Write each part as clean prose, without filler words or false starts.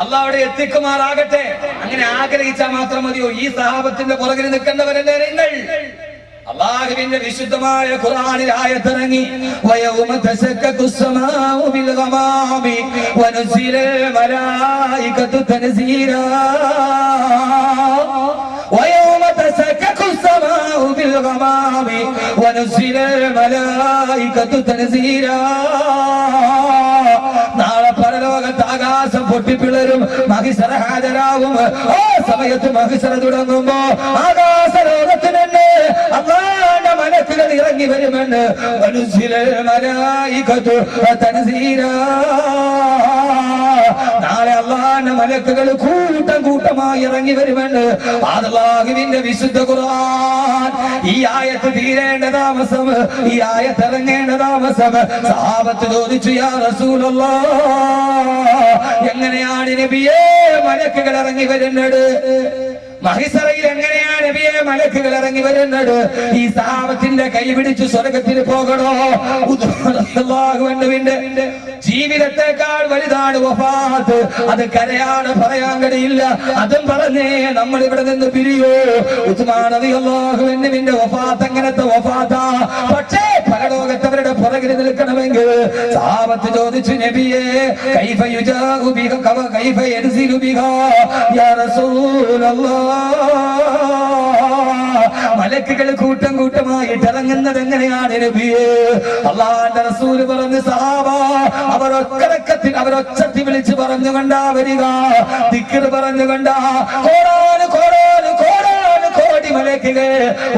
അള്ളാഹ് അവിടെ എത്തിക്കുമാറാകട്ടെ. അങ്ങനെ ആഗ്രഹിച്ചാൽ മാത്രം മതിയോ? ഈ സഹാബത്തിന്റെ പുറകിൽ നിൽക്കേണ്ടവരല്ലേ നിങ്ങൾ? അല്ലാഹുവിന്റെ വിശുദ്ധമായ ഖുർആനിൽ ആയത്തിറങ്ങി, വയൗമ തശക്കക്കു സ്സമാഉ ബിൽ ഗമാമി വനുസിലൽ മലായികതു തൻസീലാ. വയൗമ തശക്കക്കു സ്സമാഉ ബിൽ ഗമാമി വനുസിലൽ മലായികതു തൻസീലാ. നാളെ പരലോകത്ത് ആകാശം പൊട്ടിപ്പിളരും, മഹിശറ ഹാജരാകും. ആ സമയത്ത് മഹിശറ തുടങ്ങുമ്പോ ആകാശ ലോകത്തിന് അല്ലാഹുവിന്റെ മലക്കുകൾ ഇറങ്ങി വരുമെന്ന്. വനുസിലൽ മലായികതു തൻസീലാ. നാളെ അല്ലാഹുവിന്റെ മലക്കുകൾ കൂട്ടം കൂട്ടമായി ഇറങ്ങി വരുമെന്ന് അല്ലാഹുവിന്റെ വിശുദ്ധ ഖുർആൻ. ഈ ആയത്ത് തീരേണ്ട താമസം, ഈ ആയത്ത് ഇറങ്ങേണ്ട താമസം സഹാബത്ത് ചോദിച്ചു, യാ റസൂലല്ലാഹ്, എങ്ങനെയാണ് നബിയേ മലക്കുകൾ ഇറങ്ങി വരുന്നത്? മഹിസറയിൽ എങ്ങനെയാണ് നബിയെ മലക്കുകൾ ഇറങ്ങി വരുന്നത്? ഈ സഹാബത്തിന്റെ കൈ പിടിച്ചു സ്വർഗത്തിൽ പോകണോ? അല്ലാഹുവിന്റെ ജീവിതത്തെക്കാൾ വലുതാണ് വഫാത്ത്. അത് കരയാണ്, പറയാൻ കഴിയില്ല. അതും പറഞ്ഞേ നമ്മൾ ഇവിടെ നിന്ന് പിരിയോ. ഉസ്മാൻ റളിയല്ലാഹുവിന്റെ വഫാത്ത് അങ്ങനത്തെ വഫാത്താ. പക്ഷേ പരലോകത്തവരുടെ പുറകിൽ നിൽക്കണമെങ്കിൽ സഹാബത്ത് ചോദിച്ചു, നബിയേ കൈഫ യുജാഉ ബിക കൈഫ യൻസിലു ബിക യാ റസൂലല്ലാഹ്. മലക്കുകൾ കൂട്ടം കൂട്ടമായിട്ട് ഇറങ്ങുന്നത് എങ്ങനെയാണ് നബിയേ? അല്ലാഹുവിന്റെ റസൂൽ പറഞ്ഞു, സഹാബ അവരൊക്കത്തിൽ അവരൊച്ചത്തിൽ വിളിച്ച് പറഞ്ഞുകൊണ്ടാ വരിക, ദിക്ർ പറഞ്ഞുകൊണ്ടാ. കോടി മലക്കുകൾ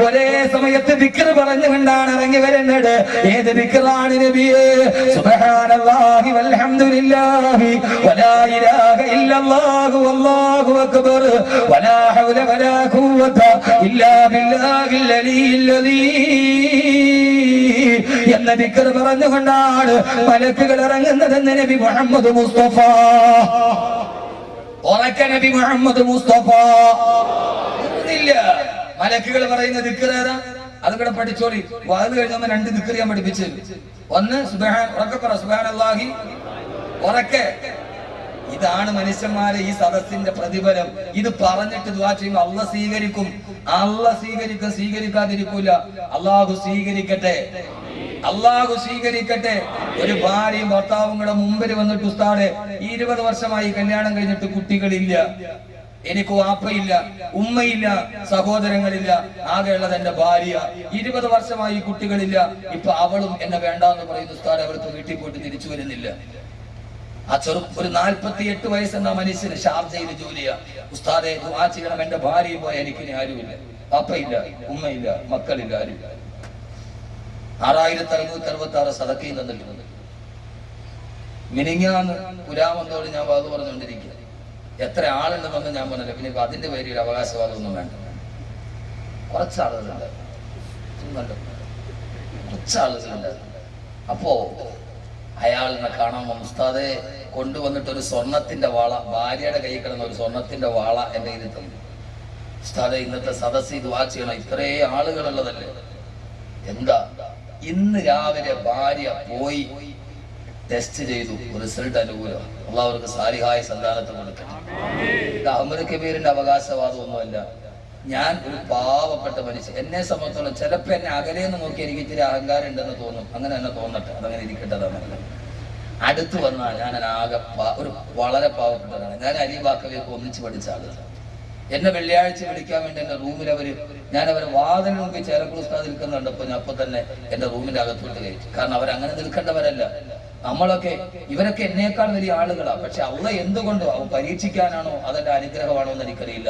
ഒരേ സമയത്ത് ദിക്ർ പറഞ്ഞുകൊണ്ടാണ് ഇറങ്ങി വരുന്നത്. ഏത് ദിക്റാണ് നബിയേ? സുബ്ഹാനല്ലാഹി വൽഹംദുലില്ലാഹി വലാ ഇലാഹ ഇല്ലല്ലാഹു വല്ലാഹു അക്ബർ വലാ ഹൗല വലാ ഖുവത ഇല്ലാ ബില്ലാഹിൽ അലിയിൽ അദീം എന്ന ദിക്ർ പറഞ്ഞുകൊണ്ടാണ് മലക്കുകൾ ഇറങ്ങുന്നതെന്ന് നബി മുഹമ്മദ് മുസ്തഫ. ഉറക്കെ നബി മുഹമ്മദ് മുസ്തഫ. മലക്കുകൾ പറയുന്ന ദിക്ർ ഏതാ? അത് കൂടെ പഠിച്ചോളി. വാത് കഴിഞ്ഞ രണ്ട് ദിക്ർ ഞാൻ പഠിപ്പിച്ചു. ഒന്ന് സുബ്ഹാനല്ലാഹി ഉറക്കെ. ഇതാണ് മനുഷ്യന്മാരെ ഈ സദസ്സിന്റെ പ്രതിഫലം. ഇത് പറഞ്ഞിട്ട് ദുആ ചെയ്യുമ്പോൾ അല്ലാഹ് സ്വീകരിക്കും. അല്ലാഹ് സ്വീകരിക്കും, സ്വീകരിക്കാതിരിക്കൂല. അല്ലാഹു സ്വീകരിക്കട്ടെ, അല്ലാഹു സ്വീകരിക്കട്ടെ. ഒരു ഭാര്യയും ഭർത്താവും കൂടെ മുമ്പിൽ വന്നിട്ട്, ഉസ്താദേ 20 വർഷമായി കല്യാണം കഴിഞ്ഞിട്ട് കുട്ടികളില്ല, എനിക്ക് വാപ്പയില്ല, ഉമ്മയില്ല, സഹോദരങ്ങളില്ല, ആകെയുള്ളത് എന്റെ ഭാര്യ. 20 വർഷമായി കുട്ടികളില്ല. ഇപ്പൊ അവളും എന്നെ വേണ്ടാന്ന് പറയുന്നു ഉസ്താദ്. അവർക്ക് വീട്ടിൽ പോയിട്ട് തിരിച്ചു വരുന്നില്ല. ആ ഒരു 48 വയസ്സെന്ന മനുഷ്യന് ഷാർജയിൽ ജോലിയാ. ഉസ്താദെ ദുആ ചെയ്യണം, എന്റെ ഭാര്യ പോയ എനിക്ക് ആരുമില്ല, വാപ്പയില്ല, ഉമ്മയില്ല, മക്കളില്ല, ആരുമില്ല. 6666 സദക്കയും തന്നിട്ടുണ്ട്. മിനിങ്ങാന്ന് പുരാമന്തോട് ഞാൻ വാത് പറഞ്ഞുകൊണ്ടിരിക്കുക. എത്ര ആളുണ്ടെന്നൊന്നും ഞാൻ പറഞ്ഞില്ല. പിന്നെ അതിന്റെ പേരിൽ അവകാശവാദമൊന്നും വേണ്ട. കുറച്ചാളുകളുണ്ട്, കുറച്ചാളുകളുണ്ട്. അപ്പോ അയാളിനെ കാണാൻ ഉസ്താദെ കൊണ്ടുവന്നിട്ട് ഒരു സ്വർണത്തിന്റെ വാള, ഭാര്യയുടെ കൈ കിടന്ന ഒരു സ്വർണത്തിന്റെ വാള എന്റെ കയ്യിൽ തന്നു. ഉസ്താദെ ഇന്നത്തെ സദസ്സിൽ ദുആ ചെയ്യണം, ഇത്രേ ആളുകളുള്ളതല്ലേ. എന്താ? ഇന്ന് രാവിലെ ഭാര്യ പോയി ടെസ്റ്റ് ചെയ്തു, റിസൾട്ട് അനുകൂലം. അള്ളാഹുവർക്ക് സാലിഹായ സന്താനത്തെ കൊടുക്കണം. ഇത് അഹ്മദ് കബീറിന്റെ അവകാശവാദമൊന്നുമല്ല. ഞാൻ ഒരു പാവപ്പെട്ട മനുഷ്യൻ. എന്നെ സംബന്ധിച്ചോളം ചിലപ്പോ എന്നെ അകലേന്ന് നോക്കി എനിക്ക് ഇത്തിരി അഹങ്കാരം ഉണ്ടെന്ന് തോന്നും. അങ്ങനെ തന്നെ തോന്നട്ടെ, അതങ്ങനെ ഇരിക്കട്ടെ. അതങ്ങനെ അടുത്ത് വന്നാൽ ഞാൻ ആകെ ഒരു വളരെ പാവപ്പെട്ടതാണ്. ഞാൻ അലിവാക്കലേക്ക് ഒന്നിച്ച് പഠിച്ച ആളുകൾ. എന്നെ വെള്ളിയാഴ്ച വിളിക്കാൻ വേണ്ടി എന്റെ റൂമിൽ ഞാൻ അവരെ വാതിലിന് മുമ്പ് ചേലക്കുള ഉസ്താദ് നിൽക്കുന്ന കണ്ടപ്പോൾ ഞാൻ അപ്പൊ തന്നെ എന്റെ റൂമിന്റെ അകത്തോട്ട് കയറ്റി. കാരണം അവരങ്ങനെ നിൽക്കേണ്ടവരല്ല. നമ്മളൊക്കെ ഇവരൊക്കെ എന്നേക്കാൾ വലിയ ആളുകളാണ്. പക്ഷെ അള്ളാഹ് എന്തുകൊണ്ടോ അവൻ പരീക്ഷിക്കാനാണോ അതെന്റെ അനുഗ്രഹമാണോ എന്ന് എനിക്കറിയില്ല.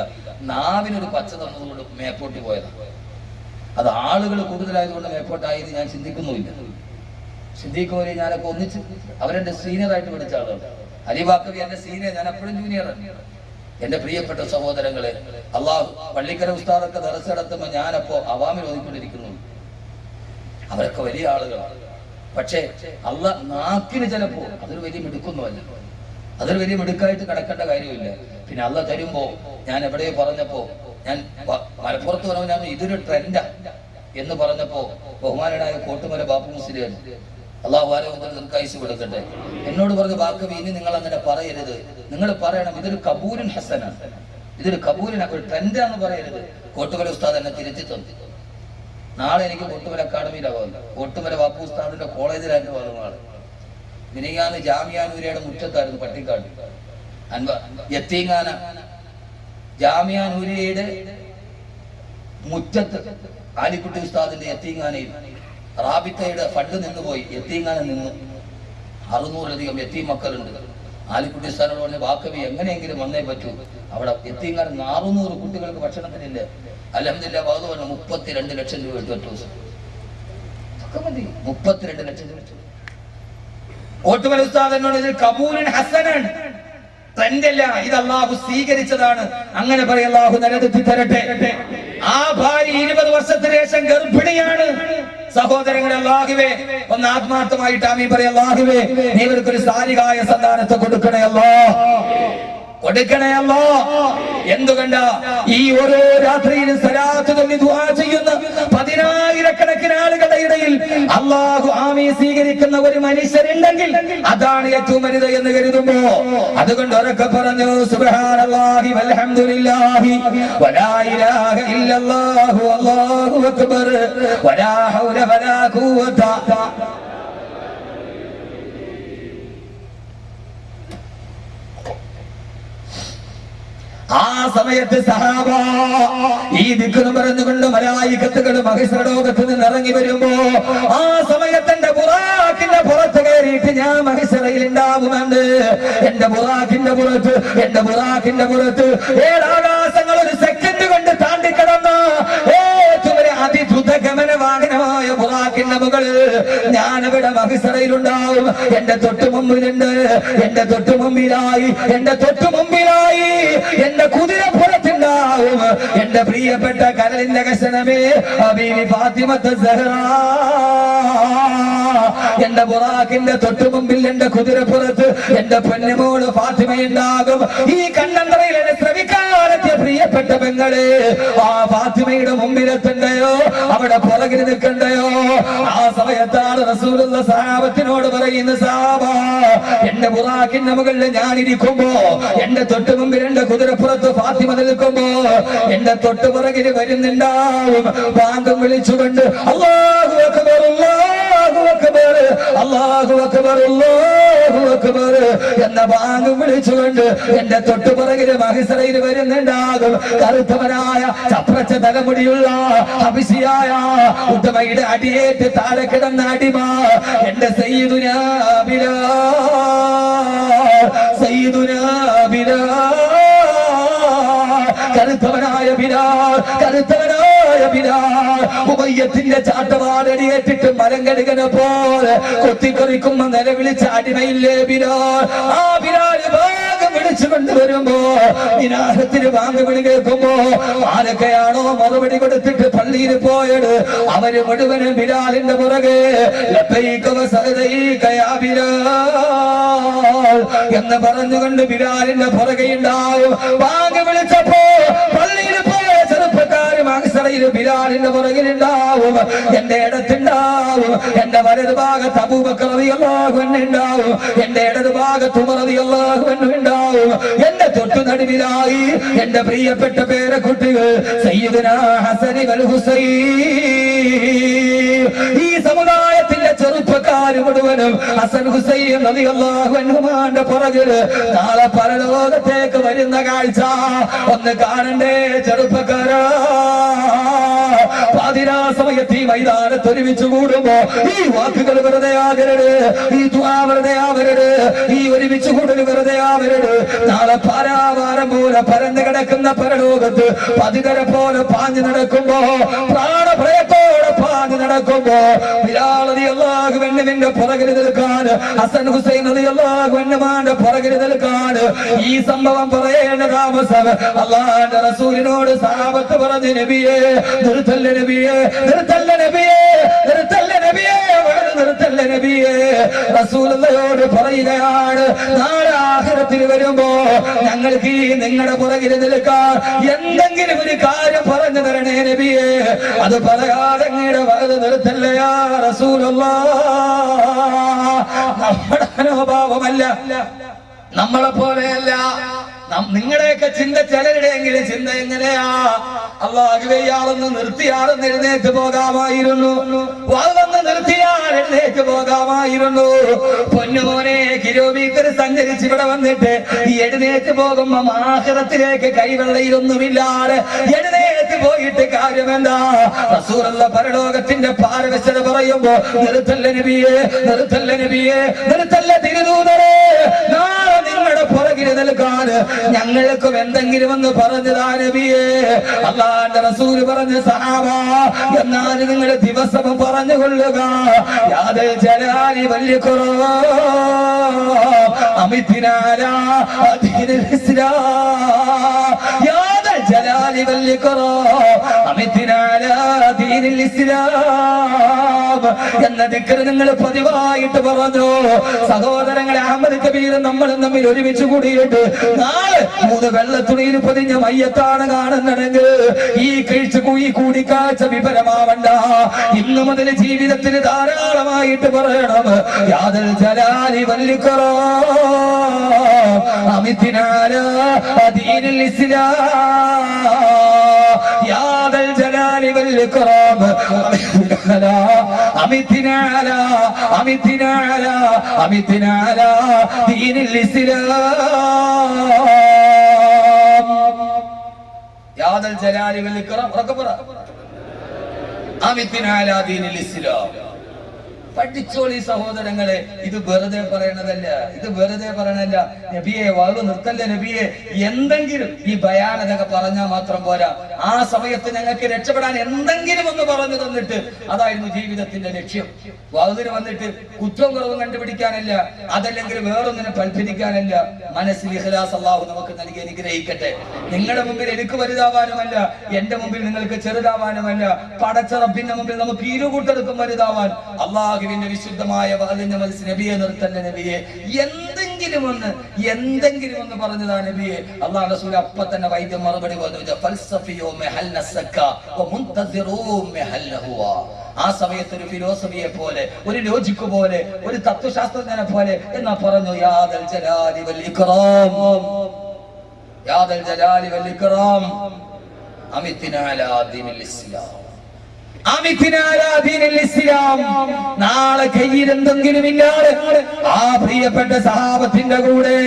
നാവിനൊരു പച്ച തന്നതുകൊണ്ട് മേപ്പോട്ട് പോയതാണ്. അത് ആളുകൾ കൂടുതലായതുകൊണ്ട് മേപ്പോട്ടായത് ഞാൻ ചിന്തിക്കുന്നുമില്ല. ചിന്തിക്കുമ്പോൾ ഞാനൊക്കെ ഒന്നിച്ച് അവരെന്റെ സീനിയറായിട്ട് പഠിച്ച ആളുകൾ. അലിവാക്കവി എന്റെ സീനിയർ, ഞാൻ എപ്പോഴും ജൂനിയറാണ്. എന്റെ പ്രിയപ്പെട്ട സഹോദരങ്ങളെ, അള്ളാഹു പള്ളിക്കര ഉസ്താദൊക്കെ ദർസ് നടത്തുമ്പോൾ ഞാനപ്പോ അവാമിൽ ഓതിക്കൊണ്ടിരിക്കുന്നു. അവരൊക്കെ വലിയ ആളുകളാണ്. പക്ഷേ അള്ളാഹ് നാക്കിന് ചിലപ്പോ അതൊരു വലിയ മിടുക്കൊന്നുമല്ല, അതൊരു വലിയ മിടുക്കായിട്ട് കിടക്കേണ്ട കാര്യമില്ല. പിന്നെ അള്ളാഹ് തരുമ്പോ ഞാൻ എവിടെയോ പറഞ്ഞപ്പോ, ഞാൻ മലപ്പുറത്ത് പറഞ്ഞ ഞാൻ ഇതൊരു ട്രെൻഡാ എന്ന് പറഞ്ഞപ്പോ ബഹുമാനായ കോട്ടുമല ബാപ്പു മുസ്ലിം അള്ളാഹു ആരോഗ്യം കൈസ് കൊടുക്കട്ടെ. എന്നോട് പറഞ്ഞ വാക്ക് ഇനി നിങ്ങൾ അങ്ങനെ പറയരുത്. നിങ്ങൾ പറയണം ഇതൊരു കബൂലിൻ ഹസനാണ്, ഇതൊരു കബൂലിന് ഒരു ട്രെൻഡാന്ന് പറയരുത്. കോട്ടുമല ഉസ്താദ് എന്നെ തിരുത്തി തന്നു. നാളെ എനിക്ക് കോട്ടുമല അക്കാഡമിയിലാവുന്നു. കോട്ടുമല വാപ്പു ഉസ്താദിന്റെ കോളേജിലായിരുന്നു പോകുന്ന നാളെ. മിനിങ്ങാന്ന് ജാമിയാനൂരിയുടെ മുറ്റത്തായിരുന്നു പട്ടിക്കാട് യത്തീങ്ങാന ജാമിയാനൂരിയുടെ മുറ്റത്ത് ആലിക്കുട്ടി ഉസ്താദിന്റെ യത്തീങ്ങാനയിൽ റാബിത്തയുടെ ഫണ്ട് നിന്നുപോയി. യത്തീങ്ങാന നിന്ന് 600-ലധികം യത്തീം മക്കളുണ്ട്. ആലിക്കുട്ടി ഉസ്താദിനോട് പറഞ്ഞ വാക്കവി എങ്ങനെയെങ്കിലും വന്നേ പറ്റൂ. അവിടെ യത്തീങ്ങാന 600 കുട്ടികൾക്ക് ഭക്ഷണത്തിനില്ല. അൽഹംദുലില്ലാഹ് ബാദു പറഞ്ഞു 32 ലക്ഷം രൂപ ഇട്ടു. 32 ലക്ഷം രൂപ. കോട്ടുമല ഉസ്താദ് എന്നോട് ഇത് കബൂലിൻ ഹസനാണ്, ട്രെൻഡല്ല, ഇത് അള്ളാഹു സ്വീകരിച്ചതാണ്. അങ്ങനെ പറയും. അള്ളാഹു നിലനിർത്തി തരട്ടെ. ആ ഭാര്യ 20 വർഷത്തിന് ശേഷം ഗർഭിണിയാണ്. സഹോദരങ്ങളെ, അല്ലാഹുവേ ഒന്ന് ആത്മാർത്ഥമായിട്ട് ആമീൻ പറയും. അല്ലാഹുവേ നീ ഇവർക്കൊരു സാലിഹായ സന്താനത്തെ കൊടുക്കണേ അല്ലാഹ്, കൊടുക്കണേ അല്ലാഹ്. എന്തുകണ്ട ഈ ഓരോ രാത്രിയിലും സലാത്ത് ചൊല്ലി ദുആ ചെയ്യുന്ന 10,000-കണക്കിന് ആളുകളുടെ ഇടയിൽ അല്ലാഹു ആമീൻ സ്വീകരിക്കുന്ന ഒരു മനുഷ്യരുണ്ടെങ്കിൽ അതാണ് ഏറ്റവും വലുത് എന്ന് കരുതുമ്പോ അതുകൊണ്ട് ഉറക്കെ പറഞ്ഞു സുബ്ഹാനല്ലാഹി വൽഹംദുലില്ലാഹി വലാ ഇലാഹ ഇല്ലല്ലാഹു അല്ലാഹു അക്ബർ വലാ ഹൗല വലാ ഖുവത. ആ സമയത്ത് സഹാബ ഈ ദിക്ർ പറഞ്ഞുകൊണ്ട് മലായികത്തുകൾ മഹിസ്രലോകത്ത് നിന്ന് ഇറങ്ങി വരുമ്പോ ആ സമയത്ത് എന്റെ ബുറാക്കിന്റെ പുറത്ത് കയറിയിട്ട് ഞാൻ മഹിസ്രയിൽ ഉണ്ടാവുന്നുണ്ട്. എന്റെ ബുറാക്കിന്റെ പുറത്ത് 7 ആകാശങ്ങൾ ഒരു സെക്കൻഡ് കൊണ്ട് താണ്ടിക്കിടന്ന ഏറ്റവും അതിദ്രുതഗമന വാഹനമായ ബുറാക്കിന്റെ മുകളിൽ ഞാനവിടെ മഹിസ്രയിലുണ്ടാവും. എന്റെ തൊട്ടു മുമ്പിലായി എന്റെ കുതിരപ്പുറത്തുണ്ടാവും എന്റെ പ്രിയപ്പെട്ട കരളിന്റെ കഷണമേ ഹബീബി ഫാത്തിമത്ത് സഹ്റ. എന്റെ ബുറാക്കിന്റെ തൊട്ടു മുമ്പിൽ എന്റെ കുതിരപ്പുറത്ത് എന്റെ പൊന്നുമോള് ഫാത്തിമയുണ്ടാകും. ഈ കണ്ണന്തറയിൽ എന്നെ ശ്രമിക്കാനെത്തിയ പ്രിയപ്പെട്ട പെങ്ങളെ ആ ഫാത്തിമയുടെ മുമ്പിലെത്തണ്ടയോ, അവിടെ പുറകിൽ നിൽക്കണ്ടയോ? ആ സമയത്താണ് റസൂലുള്ള സഹാബത്തിനോട് പറയുന്ന സഹാബ എന്റെ ബുറാക്കിന്റെ മുകളിൽ ഞാനിരിക്കുമ്പോ എന്റെ തൊട്ടു മുമ്പിൽ എന്റെ കുതിരപ്പുറത്ത് ഫാത്തിമ നിൽക്കുമ്പോ എന്റെ തൊട്ടു പുറകിൽ വരുന്നുണ്ടാവും ബാങ്കം വിളിച്ചുകൊണ്ട് അല്ലാഹു അക്ബർ അല്ലാഹു അക്ബർ അല്ലാഹു അക്ബർ അല്ലാഹു അക്ബർ എന്ന ബാങ്കം വിളിച്ചുകൊണ്ട് എന്റെ തൊട്ടു പുറകിൽ മഹിസ്രയിൽ വരുന്നുണ്ടാകും കറുത്തവനായ ചപ്രച്ച തലമുടിയുള്ള ഹബശിയായ ഉത്തമയുടെ അടിയേറ്റ് താഴെ കിടന്ന അടിമ എന്റെ സയ്യിദുനാ ബിലാൽ കറുത്തവനായ ബിലാൽ ഉമയ്യത്തിന്റെ ചാട്ടവാറടിയേറ്റിട്ട് മരം കഴുകനെ പോലെ കൊത്തിക്കൊറിക്കുമ്പോ നിലവിളിച്ച അടിമയില്ലേ ബിലാൽ. ആ ബിലാൽ ഭാഗം വിളിച്ചു കൊണ്ടുവരുമ്പോ വിനാശത്തിന് ഭാഗം വിളി കേൾക്കുമ്പോ ആരൊക്കെയാണോ മറുപടി കൊടുത്തിട്ട് പള്ളിയിൽ പോയത് അവര് മുഴുവനും ബിലാലിന്റെ പുറകെ ലബ്ബൈക വസഅദൈക യാ ബിലാൽ എന്ന് പറഞ്ഞുകൊണ്ട് ബിലാലിന്റെ പുറകെ ഉണ്ടാവും. ഭാഗം വിളിച്ചപ്പോ പള്ളിയിൽ പോയ ചെറുപ്പക്കാര് മഹ്ശറയിൽ ബിലാലിന്റെ പുറകിലുണ്ടാവും. എന്റെ ഇടത്തുണ്ടാവും. എന്റെ വലത് ഭാഗത്ത് അബൂബക്കർ റളിയല്ലാഹു അൻഹു ഉണ്ടാവും. എന്റെ ഇടത് ഭാഗത്ത് ഉമർ റളിയല്ലാഹു അൻഹു ഉണ്ടാവും. എന്റെ തൊട്ടു നടുവിലായി എന്റെ പ്രിയപ്പെട്ട പേരക്കുട്ടികൾ സയ്യിദുനാ ഹസൻ വൽ ഹുസൈൻ. ഈ സമുദായത്തിന്റെ ചെറുപ്പക്കാര് മുഴുവനും ഹസൻ ഹുസൈൻ റളിയല്ലാഹു അൻഹുമാന്റെ പുറകില് നാളെ പരലോകത്തേക്ക് വരുന്ന കാഴ്ച ഒന്ന് കാണണ്ടേ ചെറുപ്പക്കാരാ? പാതിരാ സമയത്ത് ഈ മൈതാനത്ത് ഒരുമിച്ച് കൂടുമ്പോ ഈ വാക്കുകൾ വെറുതെ ആകരുത്, ഈ ദുആ വെറുതെ ആവരുത്, ഈ ഒരുമിച്ച് കൂടൽ വെറുതെ ആവരുത്. നാളെ പാരാവാരം പോലെ പരന്നു കിടക്കുന്ന പരലോകത്ത് പതിതര പോലെ പാഞ്ഞു നടക്കുമ്പോ പ്രാണഭയത്തോടെ പാഞ്ഞു നടക്കുമ്പോ ബിലാൽ റളിയല്ലാഹു അൻഹുവിന്റെ പുറകിൽ നിൽക്കാൻ ഹസൻ ഹുസൈൻ റളിയല്ലാഹു അൻഹുമാന്റെ പുറകിൽ നിൽക്കാൻ ഈ സംഭവം പറയേണ്ട താമസം അല്ലാഹുവിന്റെ റസൂലിനോട് സഹാബത്ത് പറഞ്ഞു നബിയേ നിർത്തല്ല നബിയേ നിർത്തല്ല നബിയേ നിർത്തല്ല നബിയേ നിർത്തല്ല നിർത്തല്ല നബിയെ. റസൂലുള്ളാഹിയോട് പറയുകയാണ്, നാളെ ആഖിറത്തിൽ വരുമ്പോ ഞങ്ങൾക്ക് ഈ നിങ്ങളുടെ പുറകിൽ നിൽക്കാൻ എന്തെങ്കിലും ഒരു കാര്യം പറഞ്ഞു തരണേ നബിയെ. അത് പറയാതെ അങ്ങയുടെ വയത് നിർത്തല്ല യാ റസൂലുള്ളാഹ്. നമ്മുടെ മനോഭാവമല്ല, നമ്മളെ പോലെയല്ല. നിങ്ങളുടെയൊക്കെ ചിന്ത, ചിലരുടെയെങ്കിലും ചിന്ത എങ്ങനെയാ? അല്ലാഹുവേ, ഇയാളൊന്ന് നിർത്തിയാളൊന്ന് എഴുന്നേറ്റ് പോകാമായിരുന്നു, വാളൊന്ന് നിർത്തിയാൽ എഴുന്നേറ്റ് പോകാമായിരുന്നു. പൊന്നുമോനെ, കിലോമീറ്റർ സഞ്ചരിച്ച് ഇവിടെ വന്നിട്ട് ഈ എഴുന്നേറ്റ് പോകുമ്പോ ആഖിറത്തിലേക്ക് കൈവെള്ളയിലൊന്നുമില്ലാതെ എഴുന്നേറ്റ് പോയിട്ട് കാര്യമെന്താ? റസൂലുള്ള പരലോകത്തിന്റെ പാരവശ്യത പറയുമ്പോ നിർത്തല്ല നബിയെ, നിർത്തല്ല നബിയെ, നിർത്തല്ല തിരുദൂതരെ, നാളെ നിങ്ങളുടെ പുറകിൽ നിൽക്കാൻ ഞങ്ങൾക്കും എന്തെങ്കിലും ഒന്ന് പറഞ്ഞതാ നബിയെ. അല്ലാഹുവിന്റെ റസൂൽ പറഞ്ഞ സഹാബ, എന്നാൽ നിങ്ങൾ ദിവസവും പറഞ്ഞുകൊള്ളുക, യാദൽ ജലാലി വല്യഖുറ അമിതിനാല ദീനുൽ ഇസ്ലാം, യാദൽ ജലാലി വല്യഖുറ അമിതിനാല ദീനുൽ ഇസ്ലാം എന്ന ദിക്ർ നിങ്ങൾ പതിവായിട്ട് പറഞ്ഞു. സഹോദരങ്ങളെ, അഹമ്മദ് കബീർ നമ്മളും തമ്മിൽ ഒരുമിച്ച് കൂടിയിട്ട് നാളെ 3 വെള്ളത്തുണിയിൽ പൊതിഞ്ഞ മയ്യത്താണ് കാണുന്നതെങ്കിൽ ഈ കൂടിക്കാഴ്ച വിപരമാവണ്ട. ഇന്നു മുതൽ ജീവിതത്തിൽ ധാരാളമായിട്ട് പറയണം, യാദൽ ജലാലി വല്ലിഖറ അമിതിനാല ദീനുൽ ഇസ്ലാം, യാദൽ ജലാലി വല്ലിഖറാം അമിതിനാല അമിതിനാല അമിതിനാല ദീനുൽ ഇസ്ലാം, യാദൽ ജലാലി വല്ലിഖറാം അമിതിനാല ദീനുൽ ഇസ്ലാം. പഠിച്ചോളി സഹോദരങ്ങളെ, ഇത് വെറുതെ പറയണതല്ല, ഇത് വെറുതെ പറയണല്ല. നബിയെ, വാള് നിർത്തല്ല നബിയെ. എന്തെങ്കിലും ഈ ബയാനതൊക്കെ പറഞ്ഞാൽ മാത്രം പോരാ, ആ സമയത്ത് ഞങ്ങൾക്ക് രക്ഷപ്പെടാൻ എന്തെങ്കിലും ഒന്ന് പറഞ്ഞു തന്നിട്ട് അതായിരുന്നു ജീവിതത്തിന്റെ ലക്ഷ്യം. വാളിന് വന്നിട്ട് കുറ്റവും കുറവും കണ്ടുപിടിക്കാനല്ല, അതല്ലെങ്കിൽ വേറൊന്നിനെ ഫലിപ്പിക്കാനല്ല. മനസ്സിൽ ഇഖ്ലാസ് അല്ലാഹു നമുക്ക് നൽകി അനുഗ്രഹിക്കട്ടെ. നിങ്ങളുടെ മുമ്പിൽ എനിക്ക് വലുതാവാനുമല്ല, എന്റെ മുമ്പിൽ നിങ്ങൾക്ക് ചെറുതാവാനുമല്ല, പടച്ച റബ്ബിന്റെ മുമ്പിൽ നമുക്ക് ഇരുകൂട്ടർക്കും വലുതാവാൻ അല്ലാഹു വിശുദ്ധമായ നബിയെ നിർത്തല്ല നബിയെ. എന്തെങ്കിലും ഒന്ന് പറഞ്ഞതാ നബിയെ. അല്ലാഹു റസൂൽ അപ്പ തന്നെ വൈദ്യം മറുപടി പറഞ്ഞു, ഫൽസഫിയോ മെഹൽന സക്ക വ മുൻതസിറൂ മെഹൽന ഹുവ. ആ സമയത്ത് ഒരു ഫിലോസഫിയെ പോലെ, ഒരു ലോജിക്ക് പോലെ, ഒരു തത്വശാസ്ത്രജ്ഞനെ പോലെ എന്നാ പറഞ്ഞു, യാദൽ ജലാലി വൽ ഇക്റാം, യാദൽ ജലാലി വൽ ഇക്റാം അമിതിനാ അലാ ദീനിൽ ഇസ്ലാം, നാളെ കയ്യിൽ എന്തെങ്കിലും ഇല്ലാതെ ആ പ്രിയപ്പെട്ട സഹാബത്തിന്റെ കൂടെ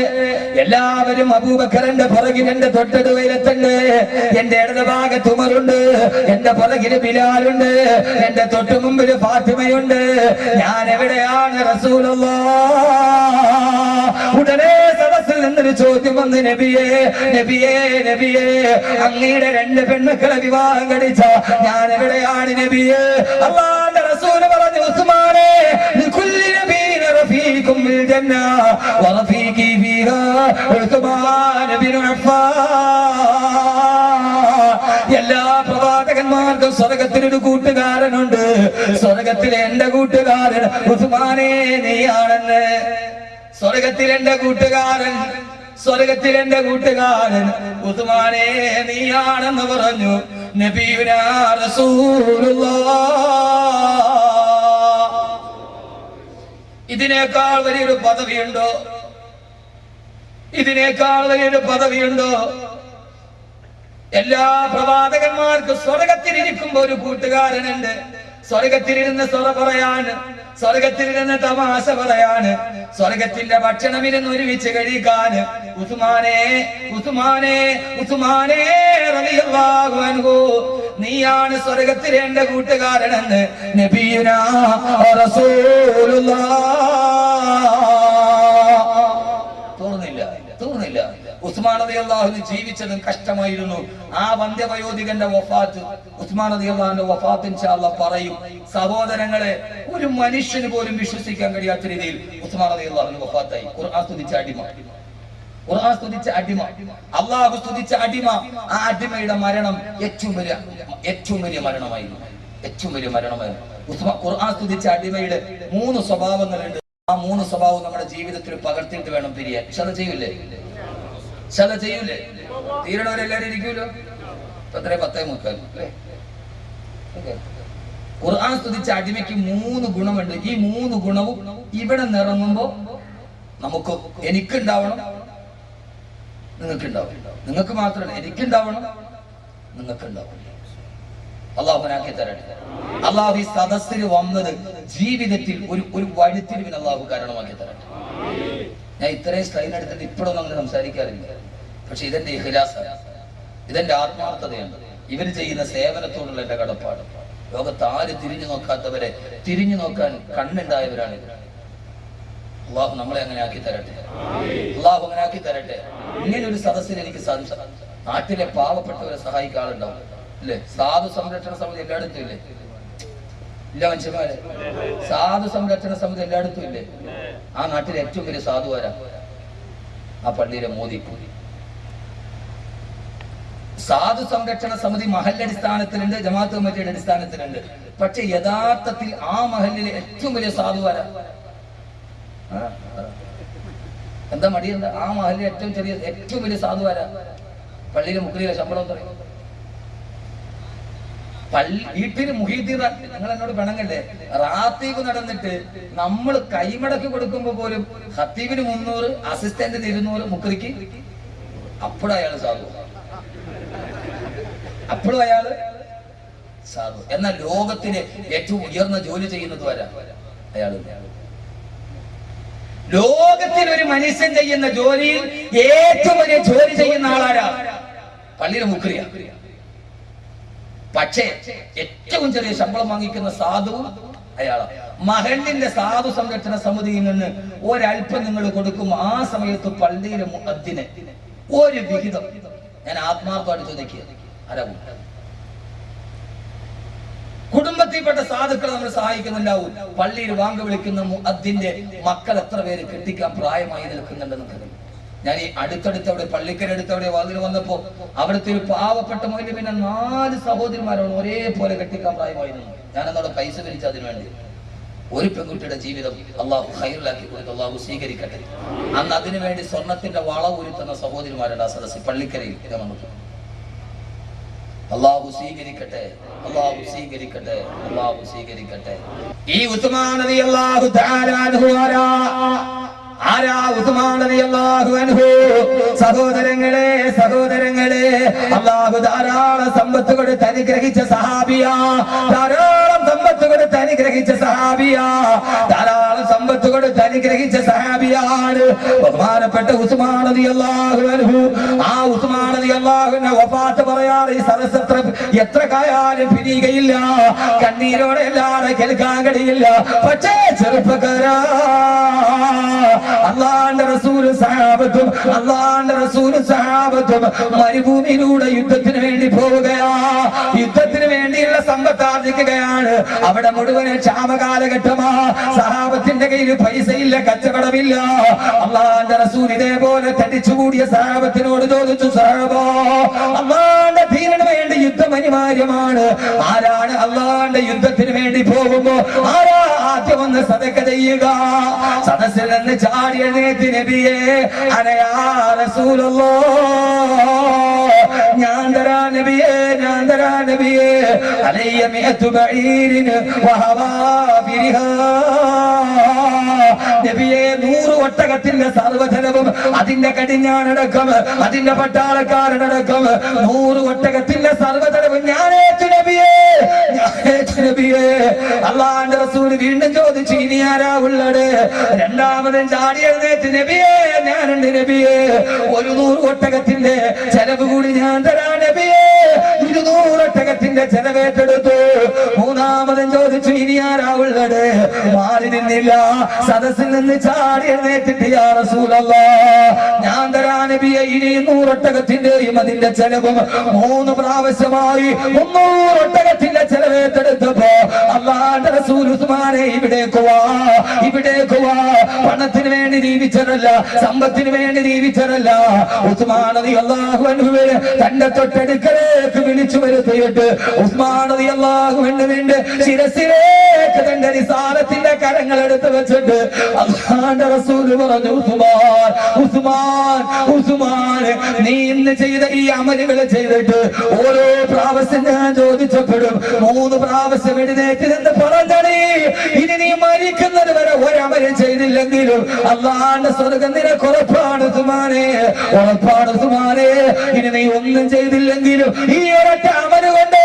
എല്ലാവരും അബൂബക്കറിന്റെ പുറകിൽ എന്റെ തൊട്ടടുവയിലെത്തണ്ട്, എന്റെ ഇടത് ഭാഗത്ത് ഉമറുണ്ട്, എന്റെ പുറകില് ബിലാലുണ്ട്, എന്റെ തൊട്ടു മുമ്പിൽ ഫാത്തിമയുണ്ട്. ഞാൻ എവിടെയാണ് റസൂലുള്ളാഹ്? ഉടനെ സദസ്സിൽ നിന്നൊരു ചോദ്യം വന്ന്, നബിയേ നബിയേ നബിയേ, അങ്ങയുടെ 2 പെൺമക്കളെ വിവാഹം കഴിച്ച ഞാൻ എവിടെയാണ് നബിയേ? അല്ലാഹുവിന്റെ റസൂൽ പറഞ്ഞു, ഉസ്മാനേ, ലികുല്ലി നബിയിൻ റഫീഖും ഫിൽ ജന്ന വറഫീഖി ഫീഹാ ഉസ്മാൻ ഇബ്നു അഫ്ഫാൻ. എല്ലാ പ്രവാചകന്മാർക്കും സ്വർഗത്തിലൊരു കൂട്ടുകാരനുണ്ട്, സ്വർഗത്തിലെ എന്റെ കൂട്ടുകാരൻ ഉസ്മാനേ നീയാണെന്ന്. സ്വർഗത്തിൽ എന്റെ കൂട്ടുകാരൻ, സ്വർഗത്തിൽ എന്റെ കൂട്ടുകാരൻ ഉസ്മാനേ നീയാണെന്ന് പറഞ്ഞു നബിയുനാ റസൂലുള്ളാഹ്. ഇതിനേക്കാൾ വലിയൊരു പദവിയുണ്ടോ? ഇതിനേക്കാൾ വലിയൊരു പദവിയുണ്ടോ? എല്ലാ പ്രവാചകന്മാർക്കും സ്വർഗത്തിലിരിക്കുമ്പോ ഒരു കൂട്ടുകാരനുണ്ട്. സ്വർഗത്തിലിരുന്ന് സ്വറ പറയാൻ, സ്വർഗത്തിലിരുന്ന് തമാശ പറയാൻ, സ്വർഗത്തിന്റെ ഭക്ഷണം ഇരുന്ന് ഒരുമിച്ച് കഴിക്കാൻ ഉസ്മാനേ ഉസ്മാനേ ഉസ്മാനേ റളിയല്ലാഹു അൻഹു നീയാണ് സ്വർഗത്തിലെ എന്റെ കൂട്ടുകാരനെന്ന് നബിയുനാ റസൂലുള്ളാഹ്. തോന്നുന്നില്ല ഉസ്മാൻ റളിയല്ലാഹു അൻഹു ജീവിച്ചതും കഷ്ടമായിരുന്നു. ആ വന്ധ്യവയോധികന്റെ വഫാത്ത്, ഉസ്മാൻ റളിയല്ലാഹു അൻഹു വഫാത്ത് ഇൻഷാ അല്ലാഹ് പറയും. സഹോദരങ്ങളെ, ഒരു മനുഷ്യന് പോലും വിശ്വസിക്കാൻ കഴിയാത്ത രീതിയിൽ ഉസ്മാൻ റളിയല്ലാഹു അൻഹു വഫാത്തായി. ഖുർആൻ സ്തുതിച്ച അടിമ, ഖുർആൻ സ്തുതിച്ച അടിമ, അല്ലാഹു സ്തുതിച്ച അടിമ. ആ അടിമയുടെ മരണം ഏറ്റവും വലിയ മരണമായിരുന്നു, ഏറ്റവും വലിയ മരണമായിരുന്നു. ഖുർആൻ സ്തുതിച്ച അടിമയുടെ 3 സ്വഭാവങ്ങളുണ്ട്. ആ 3 സ്വഭാവം നമ്മുടെ ജീവിതത്തിൽ പകർത്തിയിട്ട് വേണം പിരിയാൻ. ശത ചെയ്യൂലേ? തീരണവരെല്ലാരും ഇരിക്കൂലോ? എത്ര 10:45 അല്ലേ? ഖുർആൻ സ്തുതിച്ച അടിമയ്ക്ക് 3 ഗുണമുണ്ട്. ഈ 3 ഗുണവും ഇവിടെ നിറങ്ങുമ്പോ നമുക്ക് എനിക്കുണ്ടാവണം, നിങ്ങൾക്കുണ്ടാവും. നിങ്ങൾക്ക് മാത്രമല്ല, എനിക്കുണ്ടാവണം, നിങ്ങൾക്കുണ്ടാവണം. അള്ളാഹുനാക്കി തരട്ടെ. അള്ളാഹു ഈ സദസ്സിൽ വന്നത് ജീവിതത്തിൽ ഒരു വഴിത്തിരിവിന് അള്ളാഹു കാരണമാക്കി തരട്ടെ. ഞാൻ ഇത്രയും സ്ലൈൻ എടുത്തിട്ട് ഇപ്പോഴൊന്നും അങ്ങനെ സംസാരിക്കാറില്ല. പക്ഷെ ഇതെന്റെ ഇഖ്ലാസാണ്, ഇതെന്റെ ആത്മാർത്ഥതയാണ്, ഇവർ ചെയ്യുന്ന സേവനത്തോടുള്ള എന്റെ കടപ്പാട്. ലോകത്ത് ആര് തിരിഞ്ഞു നോക്കാത്തവരെ തിരിഞ്ഞു നോക്കാൻ കണ്ണുണ്ടായവരാണ് ഇവർ. അള്ളാഹു നമ്മളെ അങ്ങനെ ആക്കി തരട്ടെ. അള്ളാഹു അങ്ങനെ ആക്കി തരട്ടെ. ഇങ്ങനെ ഒരു സദസ്സിൽ എനിക്ക് നാട്ടിലെ പാവപ്പെട്ടവരെ സഹായിക്കാൻ ആളുണ്ടാവും അല്ലേ? സാധു സംരക്ഷണ സമിതി എല്ലായിടത്തും ഇല്ലേ? ഇല്ല മനുഷ്യന്മാരെ, സാധു സംരക്ഷണ സമിതി എല്ലായിടത്തും ഇല്ലേ? ആ നാട്ടിലെ ഏറ്റവും വലിയ സാധുവാരാ? ആ പള്ളിയിലെ മോദി. സാധു സംരക്ഷണ സമിതി മഹല്ലടിസ്ഥാനത്തിലുണ്ട്, ജമാഅത്ത് കമ്മിറ്റിയുടെ അടിസ്ഥാനത്തിലുണ്ട്. പക്ഷെ യഥാർത്ഥത്തിൽ ആ മഹല്ലിലെ ഏറ്റവും വലിയ സാധുവാരാ? എന്താ മടിയെന്താ? ആ മഹല്ലിലെ ഏറ്റവും വലിയ സാധുവാരാ? പള്ളിയിലെ മുഖ്ലിയിലെ ശമ്പളം പറയും. വീട്ടില് മുഹീദ്ദീൻ, നിങ്ങൾ എന്നോട് പെണങ്ങല്ലേ? റാത്തീബ് നടന്നിട്ട് നമ്മൾ കൈമടക്കി കൊടുക്കുമ്പോ പോലും ഖത്തീബിന് 300, അസിസ്റ്റന്റിന് 200, മുക്രിക്ക് അപ്പോഴും അയാള് സാധു. അപ്പോഴും അയാള് സാധു. എന്നാൽ ലോകത്തിലെ ഏറ്റവും ഉയർന്ന ജോലി ചെയ്യുന്നത് വരാ അയാള്. ലോകത്തിൽ ഒരു മനുഷ്യൻ ചെയ്യുന്ന ജോലിയിൽ ഏറ്റവും വലിയ ജോലി ചെയ്യുന്ന ആളാരാ? പള്ളിയിലെ മുക്രിയ. പക്ഷേ ഏറ്റവും ചെറിയ ശമ്പളം വാങ്ങിക്കുന്ന സാധുവും അയാളാണ്. മഹല്ലിന്റെ സാധു സംരക്ഷണ സമിതിയിൽ നിന്ന് ഒരൽപ്പം നിങ്ങൾ കൊടുക്കും, ആ സമയത്ത് പള്ളിയിലെ മുഅദ്ദിന് ഒരു വിഹിതം. ഞാൻ ആത്മാർത്ഥമായിട്ട് ചോദിക്കുക, ആരാവും? കുടുംബത്തിൽപ്പെട്ട സാധുക്കളെ നമ്മൾ സഹായിക്കുന്നുണ്ടാവും. പള്ളിയിൽ വാങ്ങ വിളിക്കുന്ന മുഅദ്ദിന്റെ മക്കൾ എത്ര പേര് കെട്ടിക്കാൻ പ്രായമായി നിൽക്കുന്നുണ്ടെന്ന്. ഞാൻ ഈ അടുത്തടുത്തവിടെ പള്ളിക്കരടുത്തവിടെ വാതിൽ വന്നപ്പോ അവിടുത്തെ ഒരു പാവപ്പെട്ട മൊയ്ല് പിന്നെ 4 സഹോദരിമാരാണ് ഒരേപോലെ കെട്ടിക്കാൻ പ്രായമായിരുന്നു. ഞാനന്നവിടെ പൈസ പിരിച്ചു അതിനു വേണ്ടി. ഒരു പെൺകുട്ടിയുടെ ജീവിതം അള്ളാഹു ഖൈറിലാക്കി കൊടുത്ത് അള്ളാഹു സ്വീകരിക്കട്ടെ. അന്ന് അതിനു വേണ്ടി സ്വർണത്തിന്റെ വള ഉരുത്തുന്ന സഹോദരിമാരുടെ ആ സദസ്സിൽ പള്ളിക്കരയിൽ ഇരമന്നു. അള്ളാഹു സ്വീകരിക്കട്ടെ, അള്ളാഹു സ്വീകരിക്കട്ടെ, അള്ളാഹു സ്വീകരിക്കട്ടെ. ഈ ഉസ്മാൻ റളിയല്ലാഹു തആല അൻഹു ആരാ? ഉസ്മാൻ റളിയല്ലാഹു അൻഹു. സഹോദരങ്ങളെ, അല്ലാഹു ധാരാളം സമ്പത്ത് കൊടുത്ത് അനുഗ്രഹിച്ച സഹാബിയാ. ധാരാളം സമ്പത്ത് കൊടുത്ത് അനുഗ്രഹിച്ച സഹാബിയാണ് ബഹുമാനപ്പെട്ട ഉസ്മാൻ റളിയല്ലാഹു അൻഹു. ആ ഉസ്മാൻ റളിയല്ലാഹു അൻഹു വഫാത്ത് പറയാറ് ഈ സദസ്സ് എത്ര കായാലും പിരിയുകയില്ല, കണ്ണീരോടെ അല്ലാതെ കേൾക്കാൻ കഴിയില്ല. പക്ഷേ ചെറുപ്പക്കാരാ, അല്ലാഹുവിന്റെ റസൂലും സഹാബത്തും മരുഭൂമിയിലൂടെ യുദ്ധത്തിന് വേണ്ടി പോവുകയാ. യുദ്ധത്തിന് വേണ്ടിയുള്ള സമ്പത്താർജിക്കുകയാണ്. അവിടെ മുഴുവൻ ക്ഷാമകാലഘട്ടമാ. സഹാബത്തിന്റെ കയ്യിൽ പൈസയില്ല, കച്ചവടമില്ല. അല്ലാഹുവിന്റെ റസൂൽ ഇതേപോലെ തടിച്ചുകൂടിയ സഹാബത്തിനോട് ചോദിച്ചു, സഹാബാ, അല്ലാഹുവിന്റെ ദീനിന് വേണ്ടി യുദ്ധം അനിവാര്യമാണ്. ആരാണ് അല്ലാഹുവിന്റെ യുദ്ധത്തിന് വേണ്ടി പോകുമ്പോ ആരാ ആദ്യം ഒന്ന് സദഖ ചെയ്യുക? സദസ്സിൽ നിന്ന് ചാടി എഴുന്നേറ്റ് നബിയേ, അനയാ റസൂലുള്ളാഹ്, ഞാൻ തരാ നബിയേ, അലയ്യ മിഅതു ബഈരിൻ വഹവാ ഫിരിഹാ. നബിയെ, 100 ഒട്ടകത്തിന്റെ സർവ്വധനവും അതിന്റെ കടിഞ്ഞാണടക്കം അതിന്റെ പട്ടാളക്കാരനടക്കം 100 ഒട്ടകത്തിന്റെ സർവ്വധനവും ഞാനേറ്റു നബിയേ. അല്ലാഹുവിന്റെ റസൂൽ വീണ്ടും ചോദിച്ചു, ഇനി ആരാ ഉള്ളത്? രണ്ടാമതും ചാടി എഴുന്നേറ്റ്, നബിയേ, ഞാനുണ്ട് നബിയേ. 100 ഒട്ടകത്തിന്റെ ചെലവ് കൂടി ഞാൻ തരാ നബിയേ. 200 ഒട്ടകത്തിന്റെ ചെലവേറ്റെടുത്തു. മൂന്നാമതും ചോദിച്ചു, ഇനി ആരാ ഉള്ളത്? മാറി നിന്നില്ല. സദസ്സിൽ നിന്ന് ചാടി എഴുന്നേറ്റിട്ട്, യാ റസൂലല്ലാഹ്, ഞാൻ തരാ നബിയെ ഇനി 100 ഒട്ടകത്തിന്റെയും അതിന്റെ ചെലവും 3 പ്രാവശ്യമായി 300 ഒട്ടകത്തിന്റെ ചെലവേറ്റെടുത്തപ്പോ അല്ലാഹുവിന്റെ റസൂൽ ഉസ്മാനെ ഇവിടേക്ക് വാ പണത്തിന് വേണ്ടി ജീവിച്ചതല്ല, സമ്പത്തിന് വേണ്ടി ജീവിച്ചതല്ല. ഉസ്മാൻ റളിയല്ലാഹു അൻഹു തന്റെ തൊട്ടടുക്കലേക്ക് വിളിച്ചു വരുത്തിയിട്ട് ഉസ്മാൻ റളിയല്ലാഹു അൻഹുവിന്റെ ശിരസിലേക്ക് തന്റെ റിസാലത്തിന്റെ കരങ്ങൾ എടുത്ത് വെച്ചിട്ട് അല്ലാഹുവിന്റെ റസൂൽ പറഞ്ഞു, ഉസ്മാൻ നീ ഇന്ന് ചെയ്ത ഈ അമലുകൾ ചെയ്തിട്ട് ഓരോ പ്രാവശ്യം ഞാൻ ചോദിച്ചപ്പോഴും 3 പ്രാവശ്യം എഴുന്നേറ്റ് നിന്ന് പറഞ്ഞണേ, ഇനി നീ മരിക്കുന്നത് വരെ ഒരമലും ചെയ്തില്ലെങ്കിലും അല്ലാഹുവിന്റെ സ്വർഗ്ഗം നിനക്ക് ഉറപ്പാണ് ഉസ്മാനെ. ഇനി നീ ഒന്നും ചെയ്തില്ലെങ്കിലും ഈ ഒരൊറ്റ അമല് കൊണ്ട്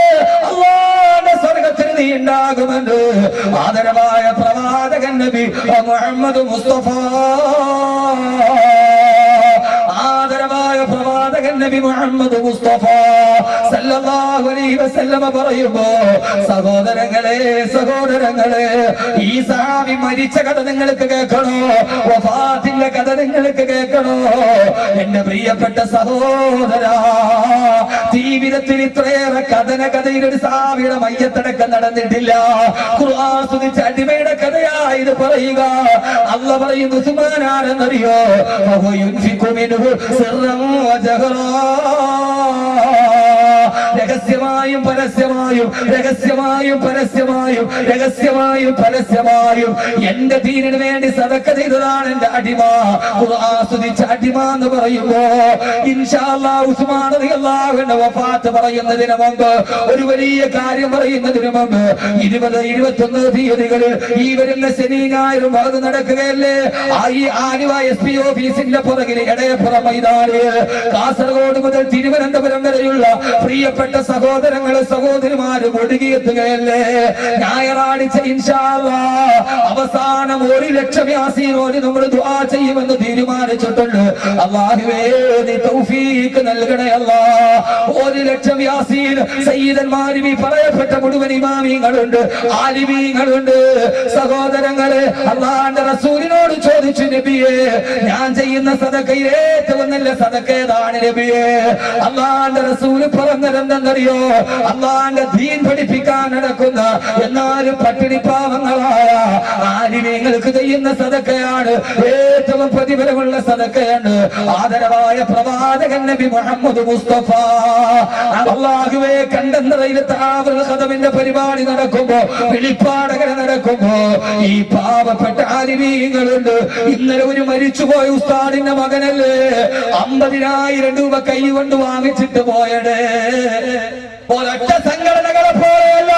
അല്ലാഹുവിന്റെ സ്വർഗ്ഗത്തിന് നീ ഉണ്ടാകുമെന്ന് ആദരവായ പ്രവാചകൻ നബി മുഹമ്മദ് മുസ്തഫ, ആദരവായ പ്രവാചകൻ നബി മുഹമ്മദ് മുസ്തഫ സല്ലല്ലാഹു അലൈഹി വസല്ലം പറയുമ്പോ, സഹോദരങ്ങളെ ഈ സഹാബി മരിച്ച കഥ നിങ്ങൾക്ക് കേൾക്കണോ? വഫാത്തിന്റെ കഥ നിങ്ങൾക്ക് കേൾക്കണോ? എന്റെ പ്രിയപ്പെട്ട സഹോദരാ, ജീവിതത്തിൽ ഇത്രയേറെ കഥയിൽ ഒരു സഹാബിയുടെ മയ്യത്തടക്കം നടന്നിട്ടില്ല. ഖുർആൻ സ്തുതിച്ച അടിമയുടെ കഥയായത് പറയുക. അല്ലാഹു പറയുന്നു, ഉസ്മാൻ ആരെന്നറിയോ? രഹസ്യമായും പരസ്യമായും എന്റെ ദീനിന് വേണ്ടി സദഖ ചെയ്തതാണ് എന്റെ അടിമ. ഖുർആൻ സ്തുതിച്ച അടിമ എന്ന് പറയുമ്പോ ഇൻഷാ അല്ലാഹ് ഉസ്മാൻ റളിയല്ലാഹു അൻഹു വഫാത്ത് പറയുന്നതിന് മുമ്പ്, ഒരു വലിയ കാര്യം പറയുന്നതിന് മുമ്പ് 20-21 തീയതികളിൽ ഈ വരുന്ന ശനി ഞായറും അത് നടക്കുകയല്ലേ? ഈ ആലുവ SP ഓഫീസിന്റെ പുറകിൽ എടയപ്പുറം മൈതാനിയിൽ കാസർഗോഡ് മുതൽ തിരുവനന്തപുരം വരെയുള്ള പ്രിയപ്പെട്ട സഹോദരങ്ങളും സഹോദരിമാരും ഒഴുകിയെത്തുകയല്ലേ? ഞായറാഴ്ച ഇൻഷാ അല്ലാഹ് അവസാനം 1 ലക്ഷം യാസീനോട് നമ്മൾ ദുആ ചെയ്യുമെന്ന് തീരുമാനിച്ചിട്ടുണ്ട്. അല്ലാഹുവേ നീ തൗഫീഖ് നൽകണേ അല്ലാഹ്. 1 ലക്ഷം യാസീൻ സയ്യിദന്മാരും ഈ പറയപ്പെട്ട മുഴുവൻ ഇമാമിങ്ങളുണ്ട്, ആലിമീങ്ങളുണ്ട്. സഹോദരങ്ങളെ, അല്ലാഹുവിന്റെ റസൂലിനോട് ചോദിച്ചു, നബിയേ ഞാൻ ചെയ്യുന്ന സദഖയിൽ ഏറ്റവും നല്ല സദഖ ഏതാണ് നബിയേ? അല്ലാഹുവിന്റെ റസൂൽ പറഞ്ഞതെന്തെന്നറിയോ? അല്ലാഹുവിന്റെ ദീൻ പഠിപ്പിക്കാൻ നടക്കുന്ന എന്നാലും പട്ടിണി പാവങ്ങളായ ആലിമീങ്ങൾക്ക് ചെയ്യുന്ന സദഖയാണ് ഏറ്റവും പ്രതിഫലമുള്ള സദഖയാണ്. ആദരവായ പ്രവാചകൻ നബി മുഹമ്മദ് മുസ്തഫ, അല്ലാഹുവേ കണ്ടെന്നറയിൽ താവൽ ഖദമിന്റെ പരിപാടി നടക്കുമ്പോ, വെളിപ്പാടകര നടക്കുമ്പോ ഈ പാവപ്പെട്ട ആലിമീങ്ങളുണ്ട്. ഇന്നലെ ഒരു മരിച്ചുപോയ ഉസ്താദിന്റെ മകനല്ലേ 50,000 രൂപ കൈ കൊണ്ട് വാങ്ങിച്ചിട്ട് പോയടേ. ഒരൊറ്റ സംഘടനകളെ പോലെയല്ല,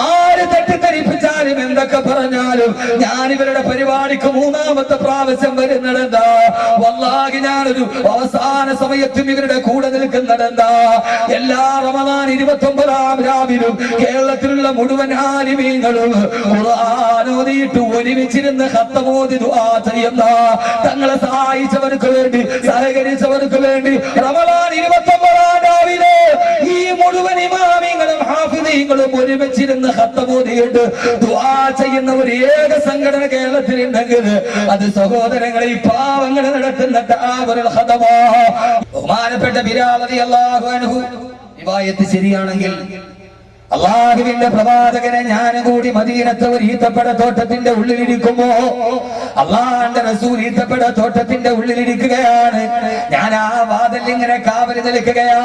ആര് തെറ്റിദ്ധരിപ്പിച്ചാലും എന്തൊക്കെ പറഞ്ഞാലും ഞാൻ ഇവരുടെ പരിപാടിക്ക് 3ാമത്തെ പ്രാവശ്യം വരുന്നതെന്താ? വല്ലാഹി ഞാനൊരു അവസാന സമയത്തും ഇവരുടെ കൂടെ നിൽക്കുന്നതെന്താ? എല്ലാ റമദാൻ 29-ാം രാവിലും കേരളത്തിലുള്ള മുഴുവൻ ആലിമീങ്ങളും ഖുർആൻ ഓതിയിട്ട് ഒരുമിച്ചിരുന്ന് ഖത്തമോദി ദുആ ചെയ്യുന്ന, തങ്ങളെ സഹായിച്ചവർക്ക് വേണ്ടി, സഹകരിച്ചവർക്ക് വേണ്ടി റമദാൻ 29-ാം രാവിലെ ഈ മുഴുവൻ ഇമാമിങ്ങളും ഹാഫിദീങ്ങളും ഒരുമിച്ചിരുന്ന് ഖത്തമോദിയിട്ട് ദുആ ചെയ്യുന്ന ഒരു ഏക സംഘടന കേരളത്തിലുണ്ടെങ്കിൽ അത് സഹോദരങ്ങളെ ഈ പാവങ്ങൾ നടത്തുന്ന ദഅവത്തുൽ ഖദമ. ബഹുമാനപ്പെട്ട ബിലാൽ റളിയല്ലാഹു അൻഹു റിവായത്ത് ശരിയാണെങ്കിൽ അള്ളാഹുവിന്റെ പ്രവാചകനെ ഞാനും കൂടി മദീനത്തെ ഒരു ഈത്തപ്പഴ തോട്ടത്തിന്റെ ഉള്ളിലിരിക്കുമ്പോ അള്ളാഹുവിന്റെ റസൂൽ ഈത്തപ്പഴ തോട്ടത്തിന്റെ ഉള്ളിലിരിക്കുകയാണ്. ഞാൻ ആ വാതിൽ ഇങ്ങനെ കാവൽ നിൽക്കുകയാ.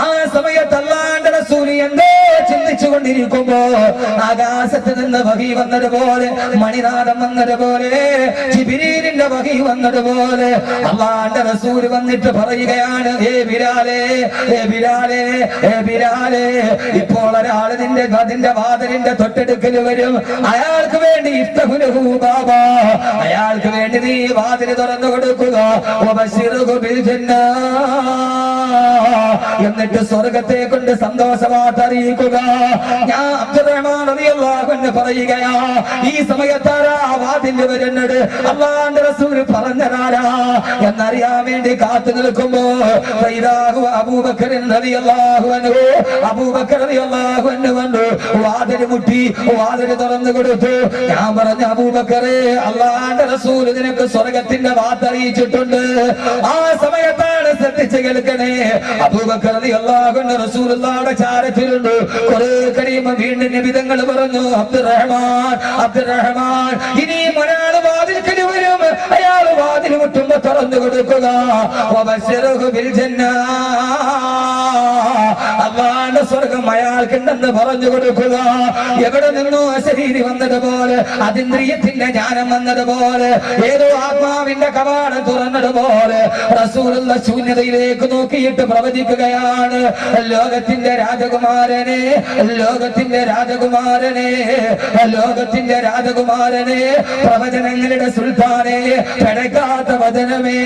ആ സമയത്ത് അള്ളാഹുവിന്റെ റസൂൽ എന്തോ ചിന്തിച്ചു കൊണ്ടിരിക്കുമ്പോ ആകാശത്ത് നിന്ന് വഹി വന്നതുപോലെ, മണിനാദം വന്നതുപോലെ, ജിബ്രീലിന്റെ വഹി വന്നതുപോലെ അള്ളാഹുവിന്റെ റസൂൽ വന്നിട്ട് പറയുകയാണ്, ഏ ബിലാലേ, ഏ ബിലാലേ, ഏ ബിലാലേ, ഇപ്പോൾ നിന്റെ വാതിലിന്റെ തൊട്ടടുക്കൽ വരും. അയാൾക്ക് വേണ്ടി ഇഫ്തഹുലഹു ബാബ, അയാൾക്ക് വേണ്ടി നീ വാതിൽ തുറന്നു കൊടുക്കുക. എന്നിട്ട് സ്വർഗത്തെ കൊണ്ട് സന്തോഷമായിട്ട് അറിയിക്കുക. ഞാൻ അബ്ദുറഹ്മാൻ റളിയല്ലാഹു അൻഹു പറയുകയാ, ഈ സമയത്താരാ വാതിൽ വരുന്നത്, അല്ലാഹുവിന്റെ റസൂൽ പറഞ്ഞതാരാ എന്നറിയാൻ വേണ്ടി കാത്തു നിൽക്കുമ്പോ അബൂബക്കർ റളിയല്ലാഹു അൻഹു വന്നു. വാതിൽ മുട്ടി, വാതിൽ തുറന്നു കൊടുത്തു. ഞാൻ പറഞ്ഞ അബൂബക്കറെ, അല്ലാഹുവിന്റെ റസൂൽ നിനക്ക് സ്വർഗത്തിന്റെ വാർത്തറിയിച്ചിട്ടുണ്ട്. ആ സമയത്താണ് ശ്രദ്ധിച്ച് കേൾക്കണേ. അബൂബക്കർ റളിയല്ലാഹു അൻഹു റസൂലുള്ളാഹിയുടെ ചാരത്തിലുണ്ട്. കുറെ കഴിയുമ്പോൾ വീണ്ടും നബി തങ്ങൾ പറഞ്ഞു, അബ്ദുറഹ്മാൻ ഇനി ഒരാൾ വാതിൽക്കൽ വരും, അയാൾ വാതിൽ മുട്ടുമ്പോ തുറന്നു കൊടുക്കുക. അല്ലാഹുവിന്റെ സ്വർഗം അയാൾക്കുണ്ടെന്ന് പറഞ്ഞു കൊടുക്കുക. എവിടെ നിന്നോ ശരീരം വന്നതുപോലെ, അതിന്ദ്രിയത്തിന്റെ ജ്ഞാനം വന്നതുപോലെ, ഏതോ ആത്മാവിന്റെ കവാടം തുറന്നതുപോലെ റസൂലുള്ള ശൂന്യതയിലേക്ക് നോക്കിയിട്ട് പ്രവചിക്കുകയാണ്. ലോകത്തിന്റെ രാജകുമാരനെ, ലോകത്തിന്റെ രാജകുമാരനെ, ലോകത്തിന്റെ രാജകുമാരനെ, പ്രവചനങ്ങളുടെ സുൽത്താനെ, പിഴക്കാത്ത വചനമേ,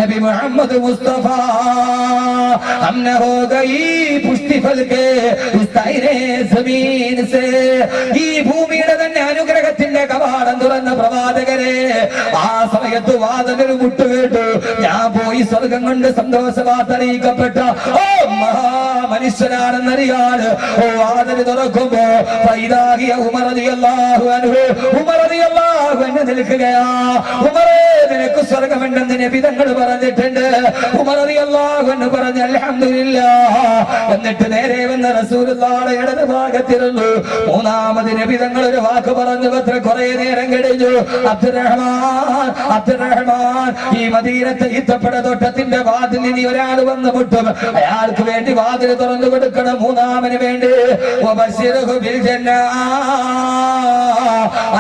നബി മുഹമ്മദ് മുസ്തഫ हम न हो गई पुष्टि फल के जमीन से. ഈ ഭൂമിയുടെ തന്നെ അനുഗ്രഹത്തിന്റെ കവാടം തുറന്ന പ്രവാചകരെ, ആ സമയത്ത് വാതിലൊരു മുട്ടുകേട്ടു. ഞാൻ പോയി സ്വർഗം കൊണ്ട് സന്തോഷവാർത്ത അറിയിക്കപ്പെട്ട മനുഷ്യനാണെന്നറിയാൻ വാതിൽ തുറക്കുമ്പോ ഉമർ റളിയല്ലാഹു അൻഹു നിൽക്കുകയാ. ഉമറേ, നിനക്ക് സ്വർഗമുണ്ടെന്ന് നബി തങ്ങൾ പറഞ്ഞിട്ടുണ്ട്. ഉമർ റളിയല്ലാഹു അൻഹു പറഞ്ഞു അൽഹംദുലില്ലാഹ്. എന്നിട്ട് നേരെ വന്ന റസൂലുള്ളാഹിയുടെ ഇടത് ഭാഗത്തിരുന്നു. മൂന്നാമത് നബി തങ്ങൾ ഒരു വാക്ക് പറഞ്ഞു. അത്ര കുറെ നേരം കഴിഞ്ഞു. അബ്ദുറഹ്മാൻ, ഈ മദീനത്തെ ഈത്തപ്പഴ തോട്ടത്തിന്റെ വാതിൽ ഇനി ഒരാൾ വന്ന് മുട്ടും, അയാൾക്ക് വേണ്ടി വാതിൽ തുറന്നു കൊടുക്കണം. മൂന്നാമന് വേണ്ടി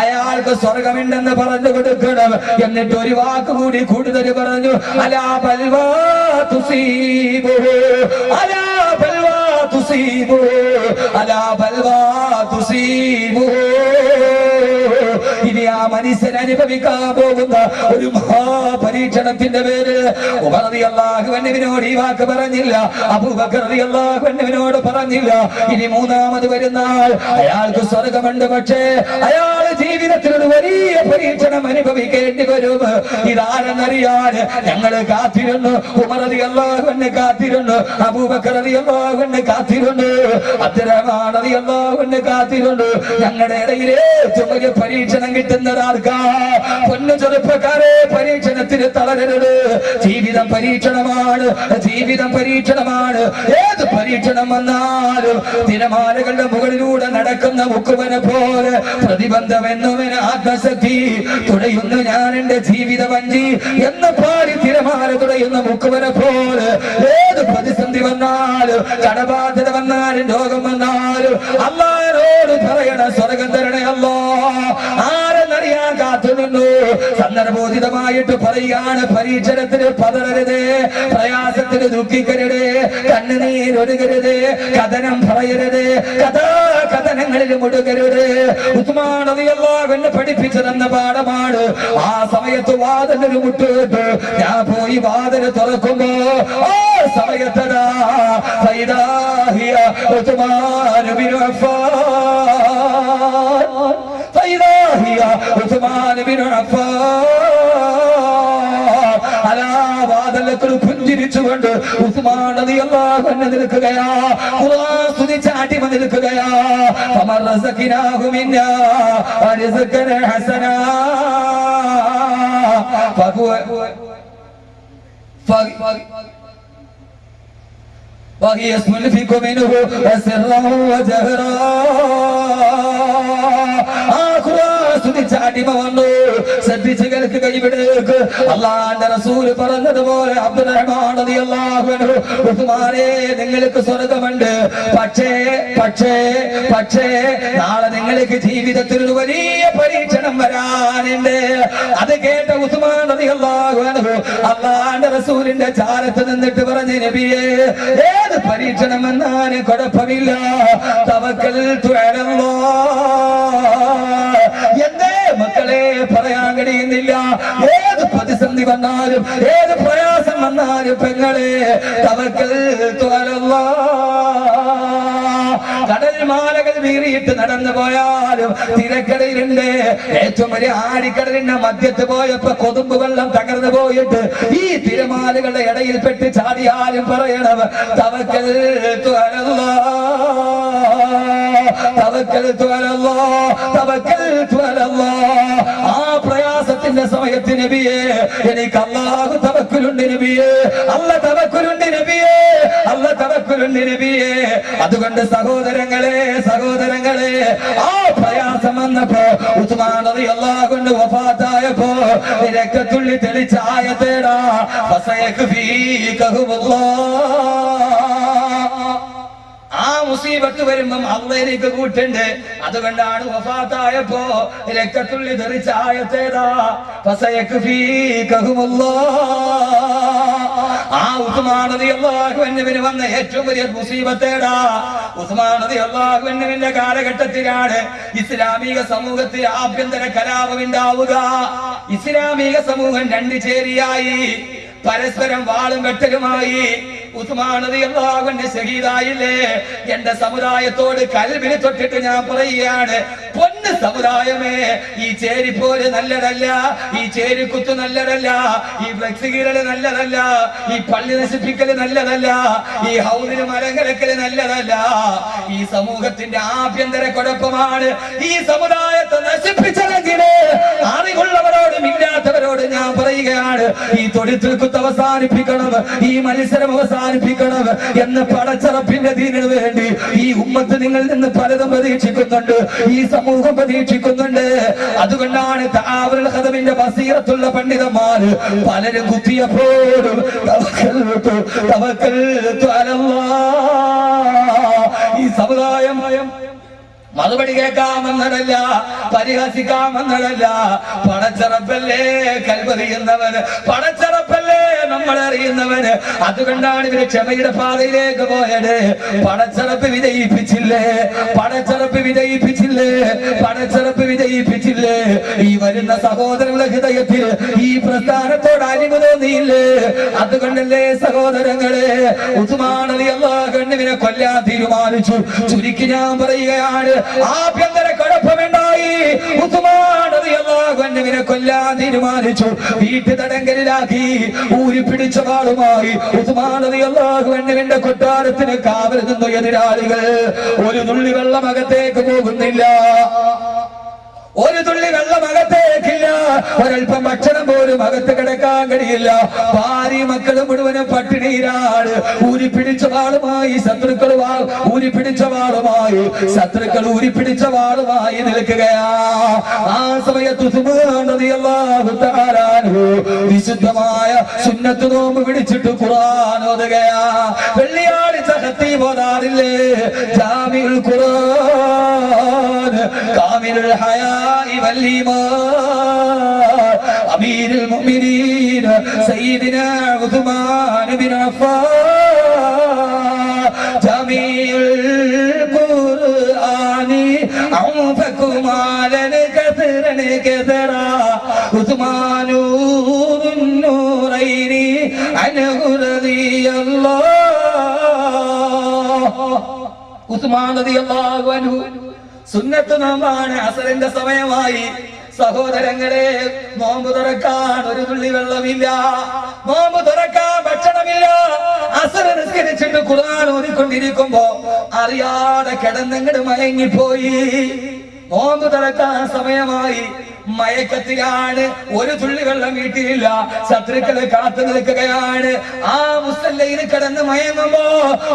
അയാൾക്ക് സ്വർഗമുണ്ടെന്ന് പറഞ്ഞു കൊടുക്കണം. എന്നിട്ട് ഒരു വാക്ക് കൂടി കൂടുതൽ പറഞ്ഞു, അലാ ബൽവാ തുസീബു, അലാ ബൽവാ തുസീബു, അലാ ബൽവാ തുസീബു. ഇനി ആ മനുഷ്യൻ അനുഭവിക്കാൻ പോകുന്ന ഒരു മഹാപരീക്ഷണത്തിന്റെ പേര് ഉമർ റളിയല്ലാഹു അൻഹുവിനോട് ഈ വാക്ക് പറഞ്ഞില്ല, അബൂബക്കർ റളിയല്ലാഹു അൻഹുവിനോട് പറഞ്ഞില്ല. ഇനി മൂന്നാമത് വരുന്ന ആൾ, അയാൾക്ക് സ്വർഗമുണ്ട്, പക്ഷേ അയാൾ ജീവിതത്തിൽ ഒരു വലിയ പരീക്ഷണം അനുഭവിക്കേണ്ടി വരും. ഇതാരെന്നറിയാൻ ഞങ്ങൾ കാത്തിരുന്നു. ഉമർ റളിയല്ലാഹു അൻഹു കാത്തിരുന്നു, അബൂബക്കർ റളിയല്ലാഹു അൻഹു കാത്തിരുന്നു, അബ്ദുറഹ്മാൻ റളിയല്ലാഹു അൻഹു കാത്തിരുന്നു. ഞങ്ങളുടെ ഇടയിൽ ഏറ്റവും വലിയ പരീക്ഷണം കിട്ടുന്നതാർക്കാ? പൊന്നു ചെറുപ്പക്കാരെ, പരീക്ഷണത്തിന് തളരരുത്. ജീവിതം പരീക്ഷണമാണ്, ജീവിതം പരീക്ഷണമാണ്. ഏത് പരീക്ഷണം വന്നാലും തിരമാലകളുടെ മുകളിലൂടെ നടക്കുന്ന മുക്കുവനെ പോലെ പ്രതിബന്ധമെന്നുവന് ആത്മശക്തി തുഴയുന്നു ഞാൻ എന്റെ ജീവിത വഞ്ചി എന്ന് പാടി തിരമാല തുഴയുന്ന മുക്കുവനെ പോലെ ഏത് പ്രതിസന്ധി വന്നാലും, കടബാധ്യത വന്നാലും, രോഗം വന്നാലും അല്ലാഹുവോട് പറയണം, സ്വർഗം തരണേ അല്ലാ. ആരെന്നറിയാൻ കാത്തു നിന്നു. സന്ദർഭോചിതമായിട്ട് പറയുകയാണ്, പരീക്ഷണത്തിന് പതറരുത്, പ്രയാസത്തിന് ദുഃഖിക്കരുത്, കണ്ണുനീരൊഴുകരുത്, കഥനം പറയരുത്, കഥനങ്ങളിൽ മുടുകരുത്. ഉസ്മാൻ റളിയല്ലാഹു അൻഹു പഠിപ്പിച്ചു തന്ന പാഠമാണ്. ആ സമയത്ത് വാതിലൊരു മുട്ടുകേട്ടു. ഞാൻ പോയി വാതിൽ തുറക്കുമ്പോ ആ സമയത്തതാ ഫൈദാഹിയ ഉസ്മാൻ ബിൻ അഫ്ഫാൻ, ഫൈദാഹിയ ഉസ്മാൻ ബിൻ അഫ്ഫാൻ. അലാ വാതിലൊരു പുഞ്ചിരിച്ചുകൊണ്ട് ഉസ്മാൻ റളിയല്ലാഹു അൻഹു നിൽക്കുകയാ. ഖുർആൻ സ്തുതിച്ച അടിമ നിൽക്കുകയാ. ഫമൻ റസഖനാഹു മിന്നാ റിസ്ഖൻ ഹസനാ ഫഹുവ وهي يسلفك منه سرا وجهرا. അടിമ വന്നു. ശ്രദ്ധിച്ച് കേൾക്കുക, ഇവിടേക്ക് അല്ലാഹുവിന്റെ റസൂൽ പറഞ്ഞതുപോലെ അബ്ദുറഹ്മാൻ റളിയല്ലാഹു അൻഹു, ഉസ്മാനേ, നിങ്ങൾക്ക് സ്വർഗമുണ്ട്, പക്ഷേ പക്ഷേ പക്ഷേ നാളെ നിങ്ങൾക്ക് ജീവിതത്തിൽ ഒരു വലിയ പരീക്ഷണം വരാനുണ്ട്. അത് കേട്ട ഉസ്മാൻ റളിയല്ലാഹു അൻഹു അല്ലാഹുവിന്റെ റസൂലിന്റെ ചാരത്ത് നിന്നിട്ട് പറഞ്ഞു, നബിയേ, ഏത് പരീക്ഷണം വന്നാലും കുഴപ്പമില്ല, തവക്കൽതു അലല്ലാഹ്. എന്തേ മക്കളെ പറയാൻ കഴിയുന്നില്ല? ഏത് പ്രതിസന്ധി പ്രതിസന്ധി വന്നാലും ഏത് പ്രയാസം വന്നാലും പെങ്ങളെ തവക്കൽതു അലല്ലാഹ്. കടൽ മാലകൾ വീറിയിട്ട് നടന്നു പോയാലും തിരക്കടയിലുണ്ട്. ഏറ്റവും വലിയ ആടിക്കടലിന്റെ മധ്യത്ത് പോയപ്പോ കൊതുമ്പ് വെള്ളം തകർന്നു പോയിട്ട് ഈ തിരമാലകളുടെ ഇടയിൽപ്പെട്ട് ചാടിയാലും പറയണം തവക്കൽതു അലല്ലാഹ്, തവക്കൽതു അലല്ലാഹ്, തവക്കൽതു അലല്ലാഹ്. ആ പ്രയാസത്തിന്റെ സമയത്ത് നബിയെ എനിക്ക് അല്ലാഹു തവക്കുലുണ്ട് നബിയെ, അല്ല തവക്കുലുണ്ട് നബിയെ, അല്ല തവക്കുലുണ്ട് നബിയെ. അതുകൊണ്ട് സഹോദരങ്ങളെ ആ പ്രയാസം വന്നപ്പോ ഉസ്മാൻ റളിയല്ലാഹു അൻഹു വഫാത്തായപ്പോ രക്തത്തുള്ളി തെളിച്ച ആയത്തേടാ ആ മുസീബത്ത് വരുമ്പം അള്ളയിലേക്ക് കൂട്ടുണ്ട്. അതുകൊണ്ടാണ് വഫാത്തായപ്പോ രക്തത്തുള്ളി തെറിച്ച ആയത്തേടാ ആ ഉസ്മാൻ റളിയല്ലാഹു അൻഹുവിന് വന്ന ഏറ്റവും വലിയ മുസീബത്തേടാ. ഉസ്മാൻ റളിയല്ലാഹു അൻഹുവിന്റെ കാലഘട്ടത്തിലാണ് ഇസ്ലാമിക സമൂഹത്തിൽ ആഭ്യന്തര കലാപം ഉണ്ടാവുക. ഇസ്ലാമിക സമൂഹം രണ്ട് ചേരിയായി, പരസ്പരം വാളും വെട്ടലുമായി. ഉസ്മാൻ റളിയല്ലാഹു അൻഹു ശഹീദായില്ലേ? എന്റെ സമുദായത്തോട് കൽബിൽ തൊട്ടിട്ട് ഞാൻ പറയുകയാണ്, പൊന്ന് സമുദായമേ, ഈ ചേരിപ്പോര് നല്ലതല്ല, ഈ ചേരിക്കുത്ത് നല്ലതല്ല, ഈ ഫ്ലെക്സ് കീറല് നല്ലതല്ല, ഈ പള്ളി നശിപ്പിക്കല് നല്ലതല്ല, ഈ ഹൗദിന് മരം കലക്കല് നല്ലതല്ല. ഈ സമൂഹത്തിന്റെ ആഭ്യന്തര കുഴപ്പമാണ് ഈ സമുദായത്തെ നശിപ്പിച്ചതെങ്കിൽ അറിവുള്ളവരോടും ഇല്ലാത്തവരോട് ഞാൻ പറയുകയാണ്, ഈ തൊഴുത്തിൽ കുത്ത് അവസാനിപ്പിക്കണം, ഈ മത്സരം അവസാനിപ്പിക്കണം എന്ന് പടച്ചറപ്പിന്റെ ദീനിന് വേണ്ടി ഈ ഉമ്മത്ത് നിങ്ങളിൽ നിന്ന് പലതും പ്രതീക്ഷിക്കുന്നുണ്ട്, ഈ സമൂഹം പ്രതീക്ഷിക്കുന്നുണ്ട്. അതുകൊണ്ടാണ് തആവുൽ ഖദമിന്റെ ബസീറത്തുള്ള പണ്ഡിതന്മാര് പലരും കുത്തിയപ്പോഴും തവക്കൽതു അലല്ലാഹ്. ഈ സമുദായം മറുപടി കേൾക്കാമെന്നതല്ല, പരിഹസിക്കാമെന്നതല്ല, പടച്ചറപ്പല്ലേ കൽവറിയുന്നവന്, പടച്ചറപ്പല്ലേ നമ്മളറിയുന്നവന്. അതുകൊണ്ടാണ് ഇവര് ക്ഷമയുടെ പാതയിലേക്ക് പോയത്. പടച്ചറപ്പ് വിജയിപ്പിച്ചില്ലേ, പടച്ചറപ്പ് വിജയിപ്പിച്ചില്ലേ, പടച്ചറപ്പ് വിജയിപ്പിച്ചില്ലേ. ഈ വരുന്ന സഹോദരങ്ങളുടെ ഹൃദയത്തിൽ ഈ പ്രസ്ഥാനത്തോട് അലിവ് തോന്നിയില്ലേ? അതുകൊണ്ടല്ലേ സഹോദരങ്ങളെ ഉസ്മാൻ റളിയല്ലാഹു അൻഹുവിനെ കൊല്ലാൻ തീരുമാനിച്ചു. ചുരുക്കി ഞാൻ പറയുകയാണ്, ആഭ്യന്തര കുഴപ്പമുണ്ടായി, ഉസ്മാൻ റളിയല്ലാഹു അൻഹുവിനെ കൊല്ലാൻ തീരുമാനിച്ചു. വീട്ടു തടങ്കലിലാക്കി ഊരി പിടിച്ച വാളുമായി ഉസ്മാൻ റളിയല്ലാഹു അൻഹുവിന്റെ കൊട്ടാരത്തിന് കാവൽ നിന്നു എതിരാളികൾ. ഒരു തുള്ളി വെള്ളം അകത്തേക്ക് പോകുന്നില്ല, ഒരു തുള്ളി വെള്ളം അകത്തേക്കില്ല, ഒരൽപ്പം ഭക്ഷണം പോലും അകത്ത് കിടക്കാൻ കഴിയില്ല. ഭാര്യ മക്കള് മുഴുവനും പട്ടിണിയിലാണ്. ഊരിപ്പിടിച്ച വാളുമായി ശത്രുക്കൾ ഊരിപ്പിടിച്ച വാളുമായി ശത്രുക്കൾ ഊരിപ്പിടിച്ച വാളുമായി നിൽക്കുകയാ. ആ സമയത്ത് ഉസ്മാൻ റളിയല്ലാഹു തആല അൻഹു വിശുദ്ധമായ സുന്നത്ത് നോമ്പ് പിടിച്ചിട്ട് ഖുർആൻ ഓതുകയാ. വെള്ളിയാഴ്ച ഖത്തീബ് ഓതാറില്ലേ? ജാമിഉൽ ഖുർആൻ കാമിലുൽ ഹയാ أمير المؤمنين سيدنا عثمان بن عفان جميع القرآن أنفق مالا كثيرا كثيرا عثمان ذو النورين عنه رضي الله. ഉസ്മാൻ റളിയല്ലാഹു അൻഹു സുന്നത്ത് നോമ്പാണ്. അസറിന്റെ സമയമായി. സഹോദരങ്ങളെ, നോമ്പ് തുറക്കാൻ ഒരു തുള്ളി വെള്ളമില്ല, നോമ്പ് തുറക്കാൻ ഭക്ഷണമില്ല. അസർ നിസ്കരിച്ചിട്ട് ഖുർആൻ ഓതിക്കൊണ്ടിരിക്കുമ്പോ അറിയാതെ കിടന്നങ്ങട് മയങ്ങിപ്പോയി. നോമ്പ് തുറക്കാൻ സമയമായി. മയക്കത്തിലാണ്. ഒരു തുള്ളി വെള്ളം വീട്ടിലില്ല. ശത്രുക്കളെ കാത്തു നിൽക്കുകയാണ്. ആ മുസല്ലയിൽ കിടന്ന് മയങ്ങുമ്പോ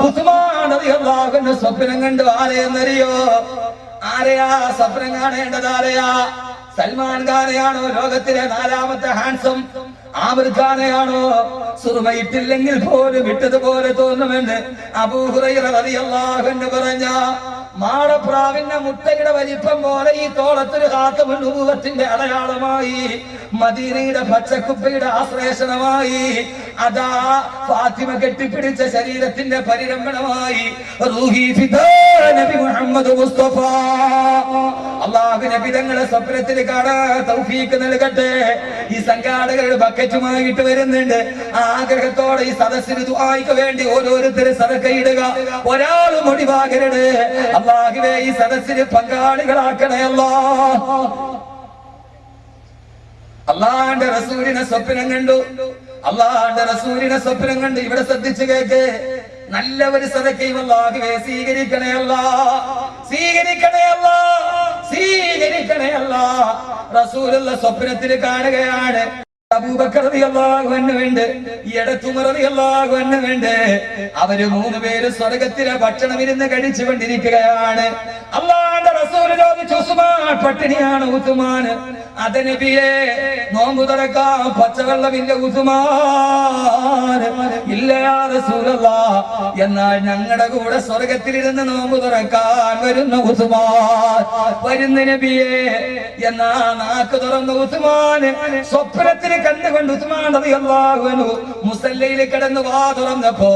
ഉസ്മാൻ റളിയല്ലാഹു അൻഹു സ്വപ്നം കണ്ടു. ആരെയെന്നറിയോ? ആരെയാ സ്വപ്നം കാണേണ്ടത്? ആരെയാ? സൽമാൻ ഖാനെയാണോ? ലോകത്തിലെ 4ാമത്തെ ഹാൻസം? ആമിർ ഖാനെയാണോ? സുറുമയിട്ടില്ലെങ്കിൽ പോലും ഇട്ടതുപോലെ തോന്നുമെന്ന് അബൂ ഹുറൈറ റളിയല്ലാഹു അൻഹു പറഞ്ഞ മാടപ്രാവിന്റെ മുട്ടയുടെ വലിപ്പം പോലെ ഈ തോളത്തൊരു ഖാതമുൻ നുബുവത്തിന്റെ അടയാളമായി, മദീനയുടെ പച്ചക്കുപ്പയുടെ ആശ്ലേഷണമായി, അതാ ഫാത്തിമ കെട്ടിപ്പിടിച്ച ശരീരത്തിന്റെ പരിരംഭണമായി റൂഹി ഫിദാ നബി മുഹമ്മദ് മുസ്തഫ. അല്ലാഹു നബി തങ്ങളെ സ്വപ്നത്തിൽ കാണാൻ തൗഫീഖ് നൽകട്ടെ. ഈ സംഘാടകരുടെ ബക്കറ്റുമായിട്ട് വരുന്നുണ്ട്. ആഗ്രഹത്തോടെ ഈ സദസ്സിന് ദുആയ്ക്ക് വേണ്ടി ഓരോരുത്തരും സദഖയിടുക. ഒരാളും ഒഴിവാകരുത്. അല്ലാഹുവേ ഈ സദസ്സിന് പങ്കാളികളാക്കണേ അല്ലാഹ്. അള്ളാന്റെ റസൂലിനെ സ്വപ്നം കണ്ടു. അള്ളാന്റെ റസൂലിനെ സ്വപ്നം കണ്ട് ഇവിടെ ശ്രദ്ധിച്ചു കേക്ക്. നല്ല ഒരു സദഖയും അല്ലാഹുവേ സ്വീകരിക്കണേ അല്ലാഹ്, സ്വീകരിക്കണേ അല്ലാഹ്, സ്വീകരിക്കണേ അല്ലാഹ്. റസൂലുള്ള സ്വപ്നത്തിൽ കാണുകയാണ് അബൂബക്കർ റളിയല്ലാഹു അൻഹു ഉണ്ട്, ഉമർ റളിയല്ലാഹു അൻഹു ഉണ്ട്. അവര് 3 പേര് സ്വർഗ്ഗത്തിലെ ഭക്ഷണം ഇരുന്ന് കഴിച്ചുകൊണ്ടിരിക്കുകയാണ്. അല്ലാഹുവിന്റെ റസൂൽ ചോദിച്ചു, ഉസ്മാൻ പട്ടിണിയാണ് ഉസ്മാൻ? അതെ നബിയേ, നോമ്പ് തുറക്കാൻ പച്ചവെള്ളമില്ല ഉസ്മാൻ. ഇല്ല യാ റസൂലല്ലാഹ്, എന്നാൽ ഞങ്ങളുടെ കൂടെ സ്വർഗ്ഗത്തിലിരുന്ന് നോമ്പ് തുറക്കാൻ വരുന്ന ഉസ്മാൻ വരുന്ന നബിയേ. എന്നാ നാക്ക് തുറന്ന ഉസ്മാൻ സ്വപ്നത്തിൽ കണ്ടുകൊണ്ട് ഉസ്മാൻ റളിയല്ലാഹു അൻഹു മുസല്ലയിൽ കിടന്ന് വാ തുറന്നപ്പോ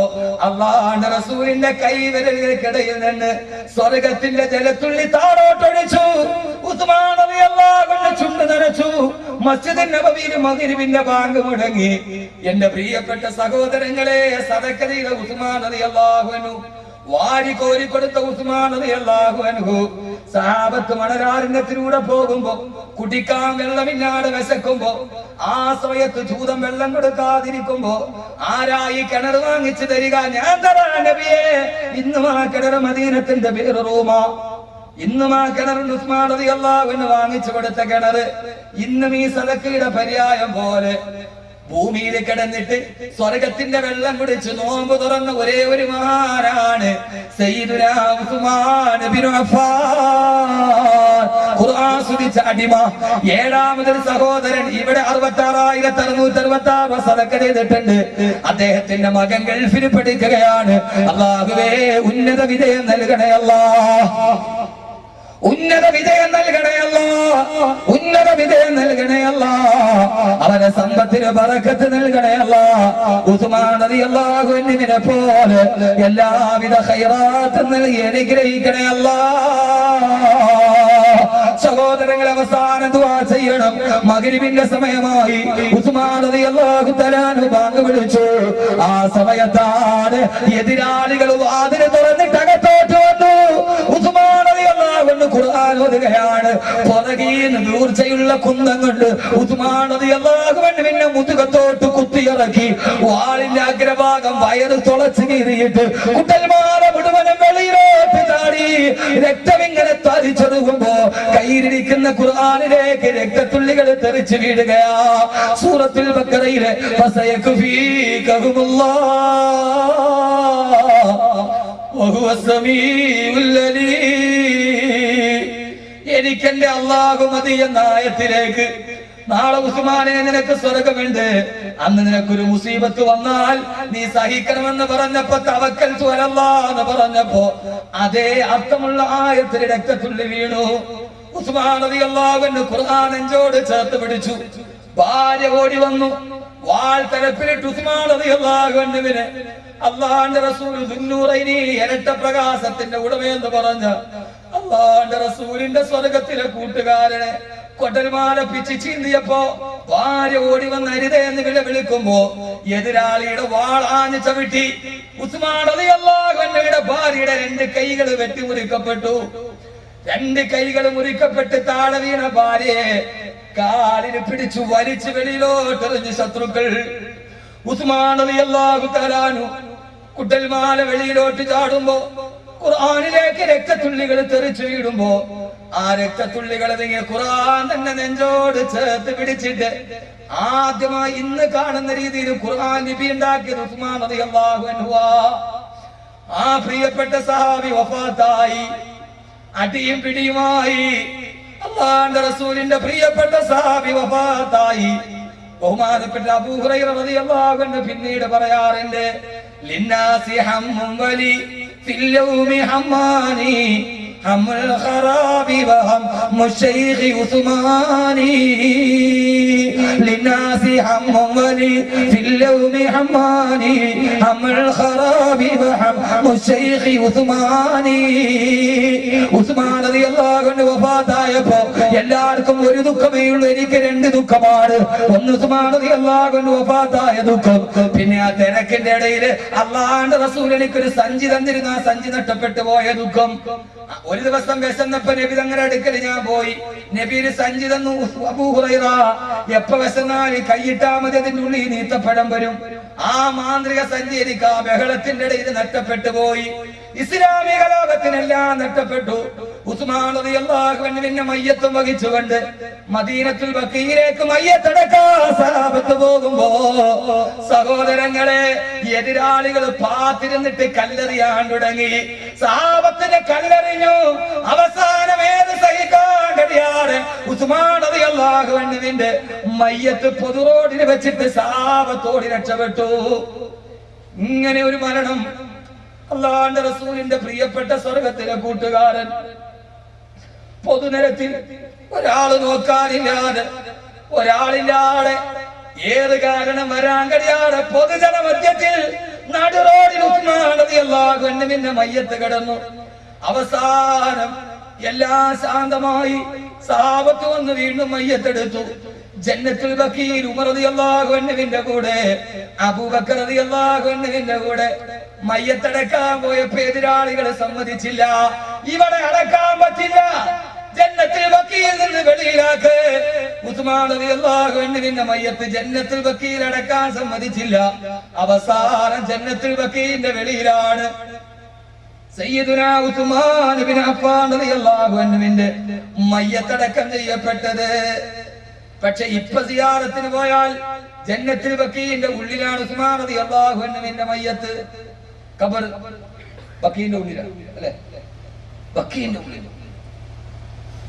അല്ലാഹുവിന്റെ റസൂലിന്റെ കൈവിരലുകൾക്കിടയിൽ നിന്ന് സ്വർഗ്ഗത്തിന്റെ ജലത്തുള്ളി താഴോട്ടൊഴിച്ചു. ഉസ്മാൻ റളിയല്ലാഹു അൻഹു ചുണ്ട് നനച്ചു. മസ്ജിദ് നബവിയിൽ മഗ്രിബിന്റെ ബാങ്ക് മുഴങ്ങി. എന്റെ പ്രിയപ്പെട്ട സഹോദരങ്ങളെ, സദഖ ചെയ്ത ഉസ്മാൻ റളിയല്ലാഹു അൻഹു, വാരി കോരി കൊടുത്ത ഉസ്മാൻ റളിയല്ലാഹു അൻഹു സഹാബത്ത് മണരാരണ്യത്തിലൂടെ പോകുമ്പോ കുടിക്കാൻ വെള്ളമില്ലാതെ വിശക്കുമ്പോ ആ സമയത്ത് ചൂതം വെള്ളം കൊടുക്കാതിരിക്കുമ്പോ ആരായി കിണർ വാങ്ങിച്ചു തരിക? ഞാൻ തരാ നബിയേ. ഇന്നും ആ കിണർ മദീനത്തിന്റെ പേര് റൂമ. ഇന്നും ആ കിണർ ഉസ്മാൻ റളിയല്ലാഹു അൻഹു വാങ്ങിച്ചു കൊടുത്ത കിണർ ഇന്നും ഈ സദഖയുടെ പര്യായം പോലെ ഭൂമിയിൽ കിടന്നിട്ട് സ്വർഗത്തിന്റെ വെള്ളം കുടിച്ച് നോമ്പ് തുറന്ന ഒരേ ഒരു മഹാനാണ് സയ്യിദുനാ ഉസ്മാൻ ഇബ്നു അഫ്ഫാൻ. ഖുർആൻ സ്തുതിച്ച അടിമ. 7ാമതൊരു സഹോദരൻ ഇവിടെ 66,666 സദഖ ചെയ്തിട്ടുണ്ട്. അദ്ദേഹത്തിന്റെ മകൻ ഗൾഫിൽ പഠിക്കുകയാണ്. അല്ലാഹുവേ, ഉന്നത വിജയം നൽകണേ അല്ലാഹ്, ഉന്നത വിജയം നൽകണേ അല്ലാഹ്, ഉന്നത വിജയം നൽകണേ അല്ലാഹ്. അവന്റെ സമ്പത്തിന് ബറക്കത്ത് നൽകണേ അല്ലാഹ്. ഉസ്മാൻ റളിയല്ലാഹു അൻഹുവിനെ പോലെ എല്ലാവിധ ഖൈറാത്തും നൽകി അനുഗ്രഹിക്കണേ അല്ലാഹ്. സഹോദരങ്ങൾ, അവസാനം ദുആ ചെയ്യണം. മഗ്രിബിന്റെ സമയമായി. ഉസ്മാൻ റളിയല്ലാഹു തആല അൻഹു ബാങ്ക് വിളിച്ചു. ആ സമയത്താണ് എതിരാളികൾ വാതിൽ തുറന്നിട്ട് അകത്തോട്ട് വന്നു. ഉസ്മാൻ റളിയല്ലാഹു അൻഹു ഖുർആൻ ഓതുകയാണ്. പുറകീന്ന് മൂർച്ചയുള്ള കുന്തം കൊണ്ട് ഉസ്മാൻ റളിയല്ലാഹു അൻഹുവിനെ മുതുകത്തോട്ട് കുത്തിയിറക്കി. വാളിന്റെ അഗ്രഭാഗം വയറ് തുളച്ചു കീറിയിട്ട് കുട്ടൽമാല മുഴുവനും വെളിയിലോട്ട് ചാടി. രക്തം ഇങ്ങനെ തരിച്ചൊടുകുമ്പോ കയ്യിലിരിക്കുന്ന ഖുർആനിലേക്ക് രക്തത്തുള്ളികൾ തെറിച്ചു വീഴുകയാ. സൂറത്തുൽ ബഖറയിലെ എനിക്കെന്റെ അല്ലാഹു മതി എന്ന ആയത്തിലേക്ക്. നാളെ ഉസ്മാനെ, നിനക്ക് സ്വർഗമുണ്ട്. അന്ന് നിനക്കൊരു മുസീബത്ത് വന്നാൽ നീ സഹിക്കണമെന്ന് പറഞ്ഞപ്പോ തവക്കൽതു അലല്ലാഹ് എന്ന് പറഞ്ഞപ്പോ അതേ അർത്ഥമുള്ള ആയത്തിൽ രക്തത്തുള്ളി വീണു. ഉസ്മാൻ റളിയല്ലാഹു അൻഹു ഖുർആൻ നെഞ്ചോട് ചേർത്ത് പിടിച്ചു. ഭാര്യ ഓടി വന്നു. വാൾ തലപ്പിലിട്ട് ഉസ്മാൻ റളിയല്ലാഹു അൻഹുവിനെ അല്ലാഹുവിന്റെ റസൂൽ ദുന്നൂറൈനി, ഇരട്ട പ്രകാശത്തിന്റെ ഉടമയെന്ന് പറഞ്ഞ അല്ലാഹുവിന്റെ റസൂലിന്റെ സ്വർഗത്തിലെ കൂട്ടുകാരനെ കൊട്ടൽമാല പിച്ച് ചീന്തിയപ്പോ ഭാര്യ ഓടി വന്ന് അരുതേ എന്ന് വിളിക്കുമ്പോ എതിരാളിയുടെ വാളാഞ്ഞ് ചവിട്ടി. ഉസ്മാൻ റളിയല്ലാഹു അൻഹുവിന്റെ ഭാര്യയുടെ 2 കൈകൾ വെട്ടി മുറിക്കപ്പെട്ടു. 2 കൈകൾ മുറിക്കപ്പെട്ട് താഴെ വീണ ഭാര്യയെ കാലിന് പിടിച്ചു വലിച്ചു വെളിയിലോട്ടെറിഞ്ഞു ശത്രുക്കൾ. ഉസ്മാൻ റളിയല്ലാഹു തആല അൻഹു കുട്ടൽമാല വെളിയിലോട്ട് ചാടുമ്പോ ഖുർആനിലേക്ക് രക്തത്തുള്ളികൾ തെറിച്ചു വീടുമ്പോ ആ രക്തത്തുള്ളികൾ ഖുർആൻ തന്നെ നെഞ്ചോട് ചേർത്ത് പിടിച്ചിട്ട് ആദ്യമായി ഇന്ന് കാണുന്ന രീതിയിൽ ഖുർആൻ ലിപി ഉണ്ടാക്കിയത് ഉസ്മാൻ റളിയല്ലാഹു അൻഹു. ആ പ്രിയപ്പെട്ട സഹാബി വഫാത്തായി. അടിയും പിടിയുമായി. അല്ലാഹുവിന്റെ റസൂലിന്റെ പ്രിയപ്പെട്ട സഹാബി വഫാത്തായി. ബഹുമാനപ്പെട്ട അബൂ ഹുറൈറ റളിയല്ലാഹു അൻഹു പിന്നീട് പറയാറുണ്ട്, ലിന്നാസി ഹമ്മുൻ വലി ഫിൽ യൗമി ഹമ്മാനി هم الخراب وهم الشيخ عثماني للناس هم ولي في اللوم حماني هم الخراب وهم الشيخ عثماني ഉസ്മാൻ റളിയല്ലാഹു അൻഹു വഫാത്തായപ്പോ എല്ലാവർക്കും ഒരു ദുഃഖമേ ഉള്ളൂ, എനിക്ക് രണ്ട് ദുഃഖമാണ്. ഒന്ന് ഉസ്മാൻ റളിയല്ലാഹു അൻഹു വഫാത്തായ ദുഃഖം, പിന്നെ ആ തിരക്കിന്റെ ഇടയിൽ അല്ലാഹുവിന്റെ റസൂൽ എനിക്കൊരു സഞ്ചി തന്നിരുന്നു, ആ സഞ്ചി നഷ്ടപ്പെട്ടു പോയ ദുഃഖം. ഒരു ദിവസം വിശന്നപ്പോ നബി തങ്ങളുടെ അടുക്കൽ ഞാൻ പോയി, നബി ഒരു സഞ്ചി തന്നു. അബൂ ഹുറൈറ, എപ്പോ വിശന്നാലും കൈയിട്ടാ മതി, അതിന്റെ ഉള്ളിൽ നീത്തപ്പഴം വരും. ആ മാന്ത്രിക സഞ്ചി എനിക്ക് ആ ബഹളത്തിന്റെ ഇടയിൽ നഷ്ടപ്പെട്ടു പോയി. ഇസ്ലാമിക ലോകത്തിനെല്ലാം നഷ്ടപ്പെട്ടു. ഉസ്മാൻ റളിയല്ലാഹു അൻഹുവിന്റെ മയ്യത്തും വഹിച്ചുകൊണ്ട് മദീനത്തുൽ ബഖീയിലേക്ക് മയ്യത്തടക്കാൻ സഹാബത്ത് പോകുമ്പോ സഹോദരങ്ങളെ, എതിരാളികൾ പാത്തിരുന്നിട്ട് കല്ലെറിയാൻ തുടങ്ങി. സഹാബത്തിന്റെ കല്ലെറിഞ്ഞു. അവസാനം ഏത് സഹിക്കാൻ കഴിയാതെ ഉസ്മാൻ റളിയല്ലാഹു അൻഹുവിന്റെ മയ്യത്ത് പൊതു റോഡിൽ വെച്ചിട്ട് സഹാബത്തോട് രക്ഷപ്പെട്ടു. ഇങ്ങനെ ഒരു മരണം അല്ലാഹുവിന്റെ റസൂലിന്റെ പ്രിയപ്പെട്ട സ്വർഗത്തിലെ കൂട്ടുകാരൻ പൊതുനിരത്തിൽ ഒരാള് നോക്കാനില്ലാതെ, ഒരാളില്ലാതെ, ഏത് കാരണം വരാൻ കഴിയാതെ പൊതുജന മധ്യത്തിൽ നടു റോഡിൽ ഉസ്മാൻ റളിയല്ലാഹു അൻഹുവിന്റെ മയ്യത്ത് കിടന്നു. അവസാനം എല്ലാം ശാന്തമായി. സഹാബത്ത് വന്ന് വീണ്ടും മയ്യത്തെടുത്തു. ജന്നത്തുൽ ബഖീൽ ഉമർ റളിയല്ലാഹു അൻഹുവിന്റെ കൂടെ, അബൂബക്കർ റളിയല്ലാഹു അൻഹുവിന്റെ കൂടെ മയ്യത്തടക്കാൻ പോയപ്പോ എതിരാളികൾ സമ്മതിച്ചില്ല. ഇവിടെ അടക്കാൻ പറ്റില്ല, ജന്നത്തുൽ ബഖീൽ നിന്ന് വെളിയിലാക്ക്. ഉസ്മാൻ റളിയല്ലാഹു അൻഹുവിന്റെ മയ്യത്ത് ജന്നത്തുൽ ബഖീൽ അടക്കാൻ സമ്മതിച്ചില്ല. അവസാനം ജന്നത്തുൽ ബഖീലിന്റെ വെളിയിലാണ് സയ്യിദുനാ ഉസ്മാൻ ഇബ്നു അഫ്ഫാൻ റളിയല്ലാഹു അൻഹുവിന്റെ മയ്യത്തടക്കം ചെയ്യപ്പെട്ടത്. പക്ഷെ ഇപ്പൊ സിയാറത്തിന് പോയാൽ ജന്നത്തുൽ ബഖീലിന്റെ ഉള്ളിലാണ് ഉസ്മാൻ റളിയല്ലാഹു അൻഹുവിന്റെ മയ്യത്ത്. ഖബർ ബഖീലിന്റെ ഉള്ളിലാണ്, അല്ലേ? ബഖീലിന്റെ ഉള്ളിൽ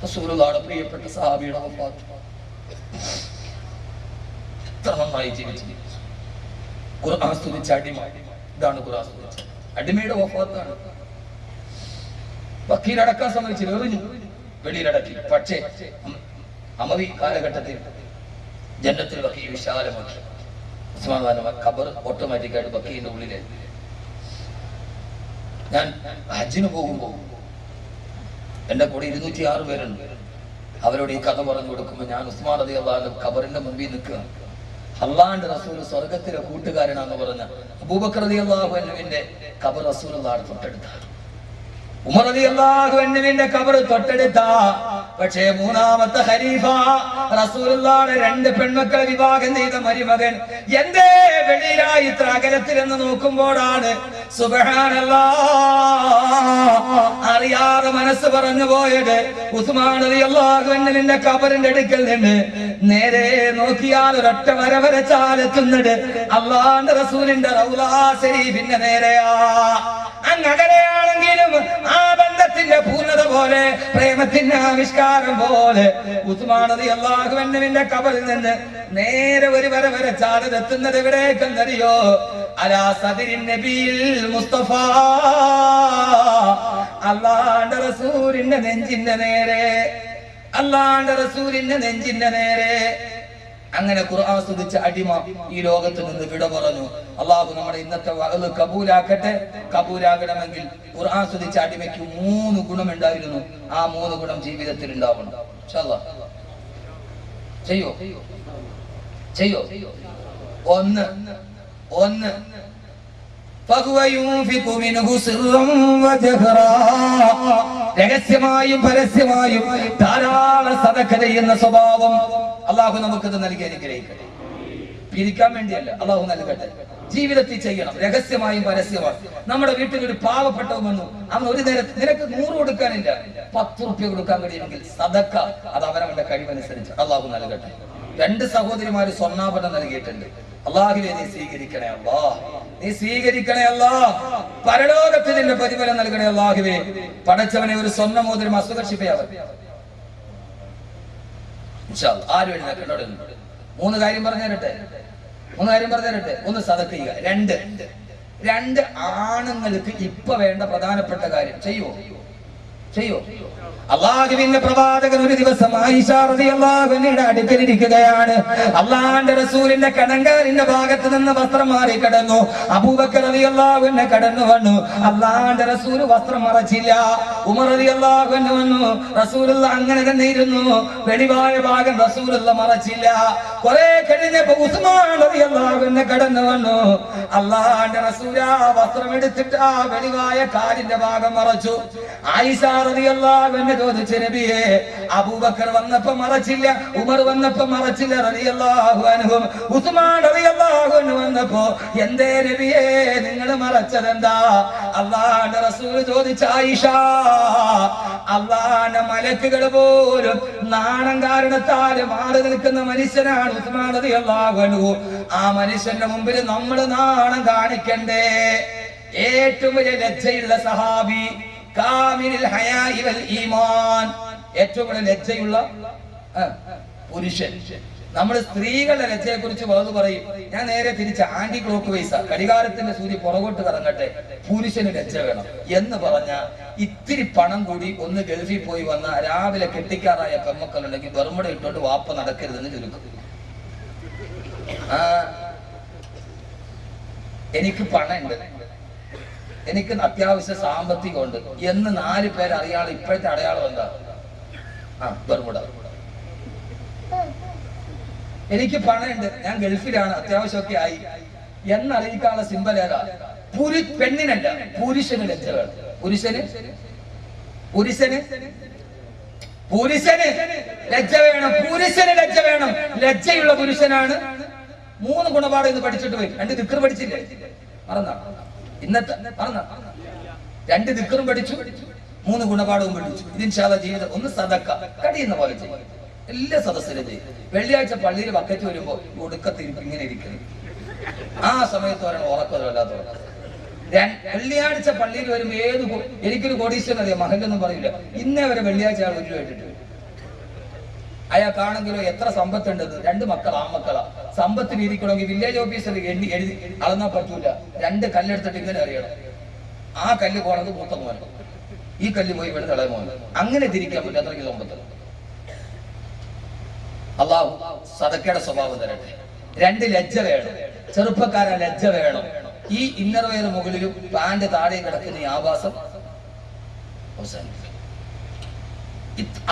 റസൂലുള്ളാഹിയുടെ പ്രിയപ്പെട്ട സഹാബിയുടെ വഫാത്ത്. എത്ര നന്നായി ജീവിച്ചു. ഖുർആൻ സ്തുതിച്ച അടിമ, ഇതാണ് ഖുർആൻ സ്തുതിച്ച അടിമയുടെ വഫാത്താണ്. ബഖീൽ അടക്കാൻ സമ്മതിച്ചില്ല, എറിഞ്ഞു, വെളിയിലടക്കി. പക്ഷേ അമവി കാലഘട്ടത്തിൽ ജന്നത്തുൽ ബഖീൽ വിശാലമാക്കി. ഉസ്മാൻ ഖബർ ഓട്ടോമാറ്റിക്കായിട്ട് ബഖീലിന്റെ ഉള്ളിലെ. ഞാൻ ഹജ്ജിന് പോകുമ്പോൾ എന്റെ കൂടെ 206 പേരുണ്ട്. അവരോട് ഈ കഥ പറഞ്ഞു കൊടുക്കുമ്പോൾ ഞാൻ ഉസ്മാൻ റളിയല്ലാഹു അൻഹു ഖബറിന്റെ മുമ്പിൽ നിൽക്കുക. അല്ലാഹുവിന്റെ റസൂൽ സ്വർഗത്തിലെ കൂട്ടുകാരനാന്ന് പറഞ്ഞ അബൂബക്കർ റളിയല്ലാഹു അൻഹുവിന്റെ ഖബർ റസൂലുള്ളാഹി തൊട്ടടുത്ത, ഉമർ റളിയല്ലാഹു അൻഹുവിന്റെ ഖബർ തൊട്ടടുത്ത. പക്ഷേ മൂന്നാമത്തെ ഖലീഫ റസൂലുള്ളാഹിയുടെ 2 പെൺമക്കളെ വിവാഹം ചെയ്ത മരുമകൻ എന്തേ വെളിയിലായി ഇത്ര അകലത്തിലെന്ന് നോക്കുമ്പോഴാണ് സുബ്ഹാനല്ലാഹ് അറിയാതെ മനസ്സ് പറഞ്ഞു പോയത്. ഉസ്മാൻ റളിയല്ലാഹു അൻഹുവിന്റെ ഖബറിന്റെ അടുക്കൽ നിന്ന് നേരെ നോക്കിയാൽ ഒരൊറ്റ വര വരച്ചാലെത്തുന്നത് അല്ലാഹുവിന്റെ റസൂലിന്റെ റൗള ശരീഫിന്റെ നേരെയാ. അങ്ങകലെയാണെങ്കിലും ആ ബന്ധത്തിന്റെ പൂർണ്ണത പോലെ, പ്രേമത്തിന്റെ ആവിഷ്കാരം പോലെ ഉസ്മാൻ റളിയല്ലാഹു അൻഹുവിന്റെ ഖബറിൽ നിന്ന് നേരെ ഒരു വര വരച്ചാൽ എത്തുന്നത് എവിടേക്കെന്നറിയോ? അലാ സദരിൻ നബിയിൽ മുസ്തഫ, അല്ലാഹുവിന്റെ റസൂലിന്റെ നെഞ്ചിന്റെ നേരെ, അല്ലാഹുവിന്റെ റസൂലിന്റെ നെഞ്ചിന്റെ നേരെ. അങ്ങനെ ഖുർആൻ സ്തുതിച്ച അടിമ ഈ ലോകത്ത് നിന്ന് വിട പറഞ്ഞു. അല്ലാഹു നമ്മുടെ ഇന്നത്തെ വഅദ് കബൂലാക്കട്ടെ. കബൂലാകണമെങ്കിൽ ഖുർആൻ സ്തുതിച്ച അടിമയ്ക്ക് 3 ഗുണമുണ്ടായിരുന്നു. ആ 3 ഗുണം ജീവിതത്തിൽ ഉണ്ടാവണം. ഇൻഷാ അല്ലാഹ് ചെയ്യോ ചെയ്യോ. ഒന്ന് രഹസ്യമായും പരസ്യമായും ധാരാളം സദഖ ചെയ്യുന്ന സ്വഭാവം അള്ളാഹു നമുക്കത് നൽകി അനുഗ്രഹിക്കട്ടെ. പിരിക്കാൻ വേണ്ടിയല്ല, അള്ളാഹു നൽകട്ടെ. ജീവിതത്തിൽ ചെയ്യണം, രഹസ്യമായും പരസ്യമായും. നമ്മുടെ വീട്ടിൽ ഒരു പാവപ്പെട്ടവൻ വന്നു, അവൻ ഒരു നേരത്തെ നിനക്ക് 100 കൊടുക്കാനില്ല, 10 റുപ്യ കൊടുക്കാൻ കഴിയുമെങ്കിൽ സദഖ, അത് അവനവന്റെ കഴിവനുസരിച്ച് അള്ളാഹു നൽകട്ടെ. 2 സഹോദരിമാര് സ്വർണ്ണാഭരണം നൽകിയിട്ടുണ്ട്. അള്ളാഹുവേ നീ സ്വീകരിക്കണേ അല്ലാ, നീ സ്വീകരിക്കണേ അല്ലാ. പരലോകത്തിൽ നിന്റെ പ്രതിഫലം നൽകണേ അള്ളാഹുവേ. പടച്ചവനെ ഒരു സ്വർണ്ണ മോതിരം അസുഖക്ഷിപ്പയാവൻ. ആരും എഴുന്നേക്കണ്ടോടെ 3 കാര്യം പറഞ്ഞു തരട്ടെ. 3 കാര്യം പറഞ്ഞു തരട്ടെ. 1 സദഖ ചെയ്യുക. 2 ആണുങ്ങൾക്ക് ഇപ്പൊ വേണ്ട പ്രധാനപ്പെട്ട കാര്യം ചെയ്യുവോ? ചെയ്യോ? അള്ളാഹുവിന്റെ പ്രവാചകൻ ഒരു ദിവസം ആയിഷ റളിയല്ലാഹു അൻഹയുടെ അടുക്കലിരിക്കുകയാണ്. അള്ളാഹുവിന്റെ റസൂലിന്റെ കണങ്കാലിന്റെ ഭാഗത്ത് നിന്ന് വസ്ത്രം മാറി കിടന്നു. അബൂബക്കർ റളിയല്ലാഹു അൻഹു കടന്നു വന്നു. അള്ളാഹുവിന്റെ റസൂൽ വസ്ത്രം മറച്ചില്ല. ഉമർ റളിയല്ലാഹു അൻഹു വന്നു. റസൂലുള്ള അങ്ങനെ തന്നെ ഇരുന്നു. വെളിവായ ഭാഗം റസൂലുള്ള മറച്ചില്ല. കുറെ കഴിഞ്ഞപ്പോ ഉസ്മാൻ റളിയല്ലാഹു അൻഹു കടന്നു വന്നു. അള്ളാഹുവിന്റെ റസൂൽ ആ വസ്ത്രം എടുത്തിട്ട് ആ വെളിവായ കാലിന്റെ ഭാഗം മറച്ചു. ആയിഷ റളിയല്ലാഹു അൻഹ ചോദിച്ചു, നബിയേ, അബൂബക്കർ വന്നപ്പോ മറച്ചില്ല, ഉമർ വന്നപ്പോ മറച്ചില്ല റളിയല്ലാഹു അൻഹും, ഉസ്മാൻ റളിയല്ലാഹു അൻഹു വന്നപ്പോ എന്തേ നബിയേ നിങ്ങൾ മറച്ചതെന്താ? അല്ലാഹുവിന്റെ റസൂൽ ചോദിച്ചു, ആയിഷ, അല്ലാഹുവിന്റെ മലക്കുകൾ പോലും നാണം കാരണത്താൽ മാറി നിൽക്കുന്ന മനുഷ്യനാണ് ഉസ്മാൻ റളിയല്ലാഹു അൻഹു. ആ മനുഷ്യന്റെ മുമ്പിൽ നമ്മൾ നാണം കാണിക്കണ്ടേ? ഏറ്റവും വലിയ ലജ്ജയുള്ള സഹാബി, കാമിലുൽ ഹയാഇ വൽ ഈമാൻ, ഏറ്റവും കൂടുതൽ ലജ്ജയുള്ള പുരുഷൻ. നമ്മൾ സ്ത്രീകളുടെ ലജ്ജയെ കുറിച്ച് വളരെ പറയും. ഞാൻ നേരെ തിരിച്ച് ആന്റി ക്ലോക്ക് വൈസ, ഘടികാരത്തിന്റെ സൂര്യ പുറകോട്ട് കറങ്ങട്ടെ, പുരുഷന് ലജ്ജ വേണം എന്ന് പറഞ്ഞ ഇത്തിരി പണം കൂടി ഒന്ന് ഗൾഫിൽ പോയി വന്ന രാവിലെ കെട്ടിക്കാറായ പെമ്മക്കളുണ്ടെങ്കിൽ ബർമുട ഇട്ടോട്ട് വാപ്പ നടക്കരുതെന്ന് ചുരുക്കും. എനിക്ക് പണമുണ്ട്, എനിക്ക് അത്യാവശ്യ സാമ്പത്തികമുണ്ട് എന്ന് 4 പേര് അറിയാളെ ഇപ്പോഴത്തെ അടയാളം എന്താ? ബർമുട. എനിക്ക് പണമുണ്ട്, ഞാൻ ഗൾഫിലാണ്, അത്യാവശ്യമൊക്കെ ആയി എന്നറിയിക്കാനുള്ള സിമ്പൽ ഏതാ? പെണ്ണിനല്ല, പുരുഷന് ലജ്ജ വേണം. പുരുഷന് ലജ്ജ വേണം. പുരുഷന് ലജ്ജ വേണം. ലജ്ജയുള്ള പുരുഷനാണ്. 3 ഗുണപാഠം ഇന്ന് പഠിച്ചിട്ട് പോയി. 2 ദിക്ർ പഠിച്ചില്ലേ? മറന്നാ? ഇന്നത്തെ മറന്ന 2 ദിക്റും പഠിച്ചു, 3 ഗുണപാഠവും പഠിച്ചു. ഇത് ഇൻഷാ അല്ലാഹ് ജീവിതം ഒന്ന് സദക്ക കഴിയുന്ന പോലെ ചെയ്യും. എല്ലാ സദസ്സിലും ചെയ്യും. വെള്ളിയാഴ്ച പള്ളിയിൽ ബക്കറ്റ് വരുമ്പോ ഒടുക്കത്തിരിക്കും, ഇങ്ങനെ ഇരിക്കുന്നു. ആ സമയത്ത് ഒരെണ്ണം ഉറക്കമില്ലാത്ത വെള്ളിയാഴ്ച പള്ളിയിൽ വരുമ്പോ എനിക്കൊരു കോടീശ്വരൻ അറിയാം, മഹല്ലൊന്നും പറയില്ല, ഇന്നേ വരെ വെള്ളിയാഴ്ച ആൾ 1 രൂപ ഇട്ടിട്ട്. അയാൾക്കാണെങ്കിലോ എത്ര സമ്പത്തുണ്ടെന്ന്, 2 മക്കൾ, ആൺമക്കളാ. സമ്പത്തിന് ഇരിക്കണമെങ്കിൽ വില്ലേജ് ഓഫീസർ എഴുതി അളന്നാ പറ്റൂല. 2 കല്ലെടുത്തിട്ട് ഇങ്ങനെ അറിയണം. ആ കല്ല് പോണത് മൂത്ത മോൻ, ഈ കല്ല് പോയി ഇവിടെ ഇളയ മോൻ. അങ്ങനെ തിരിക്കാൻ പറ്റും. അത്രയ്ക്ക് സമ്പത്ത്. അള്ളാഹു സദക്കയുടെ സ്വഭാവം തരട്ടെ. 2 ലജ്ജ വേണം. ചെറുപ്പക്കാരെ ലജ്ജ വേണം. ഈ ഇന്നർ വെയർ മുകളിലും പാന്റ് താഴെയും കിടക്കുന്ന ഈ ആവാസം അവസാനിക്കും.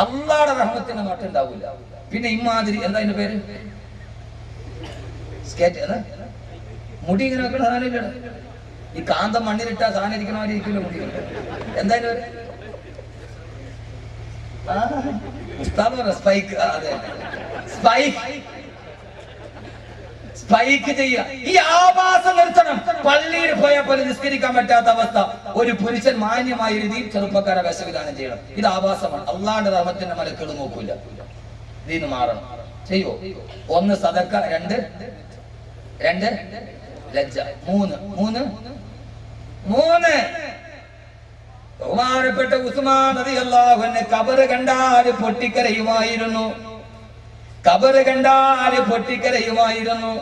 അള്ളാടെ റഹ്മത്തിന് മാറ്റുണ്ടാവില്ല. പിന്നെ ഇമാതിരി എന്താ അതിന്റെ പേര്? സ്കേറ്റ്, മുടി ഇങ്ങനെ വെക്കണ സാധനം. ഈ കാന്തം മണ്ണിലിട്ടാ സാധനം ഇരിക്കണ മാതിരി ഇരിക്കില്ല മുടി. എന്താ അതിന്റെ പേര്? സ്പൈക്ക്. അതെ, സ്പൈക്ക് ചെയ്യുക. ഈ ആവാസം നിർത്തണം. പള്ളിയിൽ പോയാൽ പോലെ നിസ്കരിക്കാൻ പറ്റാത്ത അവസ്ഥ. ഒരു പുരുഷൻ മാന്യമായ രീതിയിൽ ചെറുപ്പക്കാരെ വേഷവിധാനം ചെയ്യണം. ഇത് ആവാസമാണ്. അള്ളാന്റെ റഹ്മത്തിന്റെ മലക്കുകൾ നോക്കൂല. ഇതിന് മാറണം. ചെയ്യോ? 1 സദക്ക, 2 ലജ്ജ, 3 ബഹുമാനപ്പെട്ട ഉസ്മാൻ റളിയല്ലാഹു അൻഹു ഖബർ കണ്ടാൽ പൊട്ടിക്കരയുമായിരുന്നു.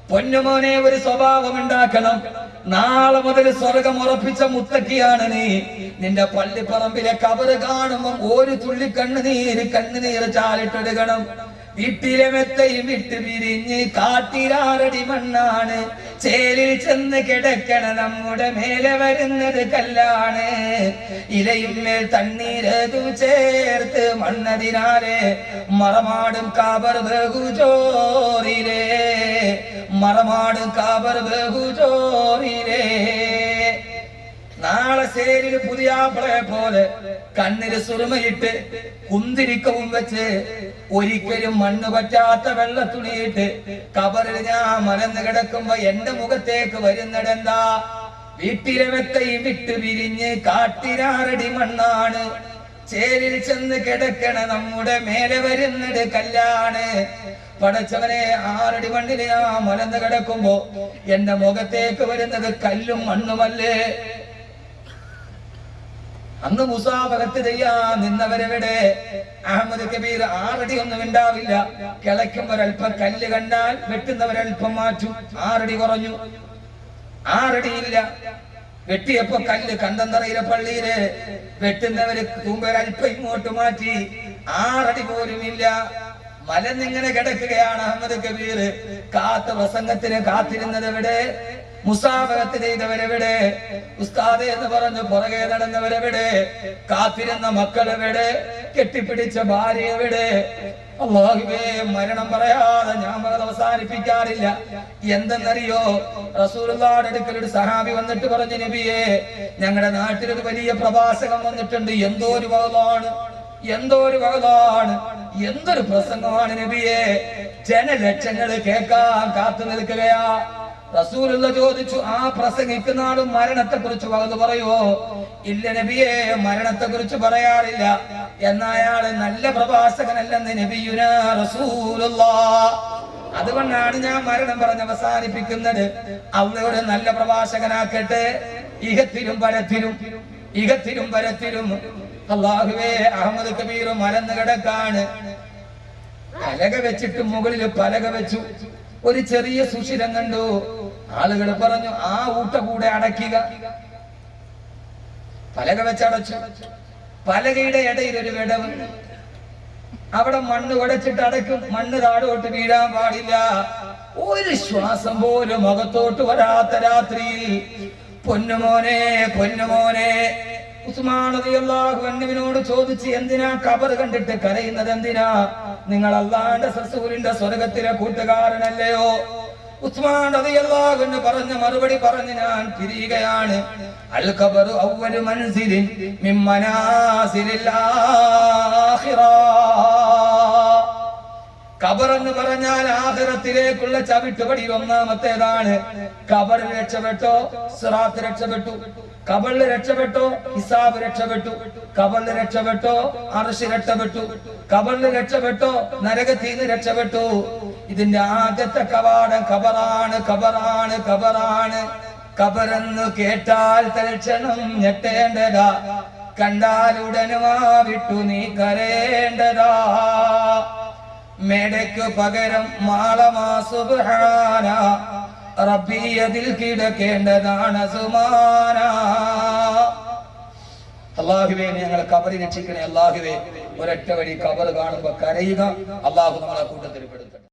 പൊന്നുമോനെ, ഒരു സ്വഭാവം ഉണ്ടാക്കണം. നാളെ മുതൽ സ്വർഗം ഉറപ്പിച്ച മുത്തക്കിയാണ് നീ. നിന്റെ പള്ളിപ്പറമ്പിലെ ഖബർ കാണുമ്പോൾ ഒരു തുള്ളി കണ്ണുനീര് ചാലിട്ടെടുക്കണം. വീട്ടിലെ മെത്തയും വിട്ട് പിരിഞ്ഞ് കാട്ടിലാറടി മണ്ണാണ്. ചേലിൽ ചെന്ന് കിടക്കണ നമ്മുടെ മേലെ വരുന്നത് കല്ലാണ്. ഇലയും മേൽ തണ്ണീരതു ചേർത്ത് മണ്ണതിനാലെ മറമാടും കാബർ ബഹുജോറിലേ, മറമാടും കാബർ ബഹുജോറിലേ. നാളെ സേരിൽ പുതിയാപ്പിളയെ പോലെ കണ്ണില് സുറുമയിട്ട് കുന്തിരിക്കവും വെച്ച് ഒരിക്കലും മണ്ണ് പറ്റാത്ത വെള്ള തുണിയിട്ട് കബറിൽ ഞാൻ മലന്ന് കിടക്കുമ്പോ എന്റെ മുഖത്തേക്ക് വരുന്നിടെന്താ? വീട്ടിലെ വെത്തയും വിട്ട് പിരിഞ്ഞ് കാട്ടിലാറടി മണ്ണാണ്. ചേരിൽ ചെന്ന് കിടക്കണ നമ്മുടെ മേലെ വരുന്നത് കല്ലാണ്. പടച്ചവനെ, 6 അടി മണ്ണില് ഞാൻ മലന്ന് കിടക്കുമ്പോ എന്റെ മുഖത്തേക്ക് വരുന്നത് കല്ലും മണ്ണുമല്ലേ? അന്ന് മുസാഫഹത്ത് ചെയ്യാൻ നിന്നവരെവിടെ? അഹമ്മദ് കബീർ 6 അടി ഒന്നും ഉണ്ടാവില്ല. കിളയ്ക്കുമ്പൊരൽപ്പം കല്ല് കണ്ടാൽ വെട്ടുന്നവരൽപ്പം മാറ്റും. 6 അടി കുറഞ്ഞു, 6 അടിയില്ല. വെട്ടിയപ്പോ കല്ല് കണ്ടന്തറയിലെ പള്ളിയില് വെട്ടുന്നവര് തൂമ്പൊരൽപ്പം ഇങ്ങോട്ട് മാറ്റി 6 അടി പോലും ഇല്ല. മലന്നിങ്ങനെ കിടക്കുകയാണ്. അഹമ്മദ് കബീർ കാത്ത പ്രസംഗത്തിന് കാത്തിരുന്നത് എവിടെ? മുസാഫഹത്ത് ചെയ്തവരെവിടെ? ഉസ്താദ് എന്ന് പറഞ്ഞു പുറകെ നടന്നവരെവിടെ? കാത്തിരുന്ന മക്കൾ എവിടെ? കെട്ടിപ്പിടിച്ച ഭാര്യ എവിടെ? അല്ലാഹുവേ, മരണം പറയാതെ ഞാൻ അവസാനിപ്പിക്കാറില്ല. എന്തെന്നറിയോ? റസൂലുള്ളാഹിയുടെ അടുക്കൽ ഒരു സഹാബി വന്നിട്ട് പറഞ്ഞു, നബിയേ, ഞങ്ങളുടെ നാട്ടിലൊരു വലിയ പ്രഭാഷകൻ വന്നിട്ടുണ്ട്. എന്തോ ഒരു വകതാണ്, എന്തൊരു പ്രസംഗമാണ് നബിയെ, ജനലക്ഷങ്ങള് കേൾക്കാൻ കാത്തു നിൽക്കുകയാ. റസൂലുള്ള ചോദിച്ചു, ആ പ്രസംഗിക്കുന്ന ആളും മരണത്തെ കുറിച്ച് പറയുവോ? ഇല്ല നബിയെ, മരണത്തെ കുറിച്ച് പറയാറില്ല. എന്നാ അയാള് നല്ല പ്രഭാഷകനല്ലെന്ന് നബിയുനാ റസൂലുള്ളാഹ്. അതുകൊണ്ടാണ് ഞാൻ മരണം പറഞ്ഞ് അവസാനിപ്പിക്കുന്നത്. അള്ളയുടെ നല്ല പ്രഭാഷകനാക്കട്ടെ, ഇഹത്തിലും പരത്തിലും. അല്ലാഹുവേ, അഹമ്മദ് കബീർ മലന്ന് കിടക്കാണ്. പലക വെച്ചിട്ട് മുകളിൽ പലക വെച്ചു. ഒരു ചെറിയ സുഷിരം കണ്ടു. ആളുകൾ പറഞ്ഞു, ആ ഊട്ട കൂടെ അടയ്ക്കുക. പലക വെച്ചടച്ചു. പലകയുടെ ഇടയിൽ ഒരു വിടവ്. അവിടെ മണ്ണ് ഉടച്ചിട്ട് അടയ്ക്കും. മണ്ണ് താഴോട്ട് വീഴാൻ പാടില്ല. ഒരു ശ്വാസം പോലും മുഖത്തോട്ട് വരാത്ത രാത്രിയിൽ പൊന്നുമോനെ ഉസ്മാൻ റളിയല്ലാഹു അൻഹുവിനോട് ചോദിച്ചു, എന്തിനാ ഖബർ കണ്ടിട്ട് കരയുന്നത്? എന്തിനാ? നിങ്ങൾ അല്ലാഹുവിന്റെ റസൂലിന്റെ സ്വർഗ്ഗത്തിലെ കൂട്ടുകാരനല്ലയോ? ഉസ്മാൻ റളിയല്ലാഹു അൻഹു പറഞ്ഞ മറുപടി പറഞ്ഞ് ഞാൻ തിരിയുകയാണ്. അൽ ഖബറു അവ്വലു മൻസിലിൻ മിൻ മനാസിലിൽ ആഖിറ. ഖബർ എന്ന് പറഞ്ഞാൽ ആഖിറത്തിലേക്കുള്ള ചവിട്ടുപടി ഒന്നാമത്തേതാണ്. ഖബറിൽ രക്ഷപ്പെട്ടോ, സിറാത്ത് രക്ഷപ്പെട്ടു. ഖബറിൽ രക്ഷപ്പെട്ടോ, ഹിസാബ് രക്ഷപ്പെട്ടു. ഖബറിൽ രക്ഷപ്പെട്ടോ, അർശ് രക്ഷപ്പെട്ടു. ഖബറിൽ രക്ഷപ്പെട്ടോ, നരകത്തിൽ നിന്ന് രക്ഷപ്പെട്ടു. ഇതിന്റെ ആദ്യത്തെ കവാടം ഖബറാണ്. ഖബറെന്ന് കേട്ടാൽ തൽക്ഷണം ഞെട്ടേണ്ടതാ, കണ്ടാലുടനുമാ വിട്ടു നീ കരേണ്ടതാ. മേടയ്ക്കു പകരം മാളമാ സുബ്ഹാന, റബ്ബിയതിൽ കിടക്കേണ്ടതാണ് സുമാന. അല്ലാഹുവേ, ഞങ്ങളെ ഖബറിൽ രക്ഷിക്കണേ. അല്ലാഹുവേ, ഒരൊറ്റ വഴി ഖബർ കാണുമ്പോ കരയുക. അല്ലാഹു നമ്മളെ കൂട്ടത്തിൽ പെടുത്തട്ടെ.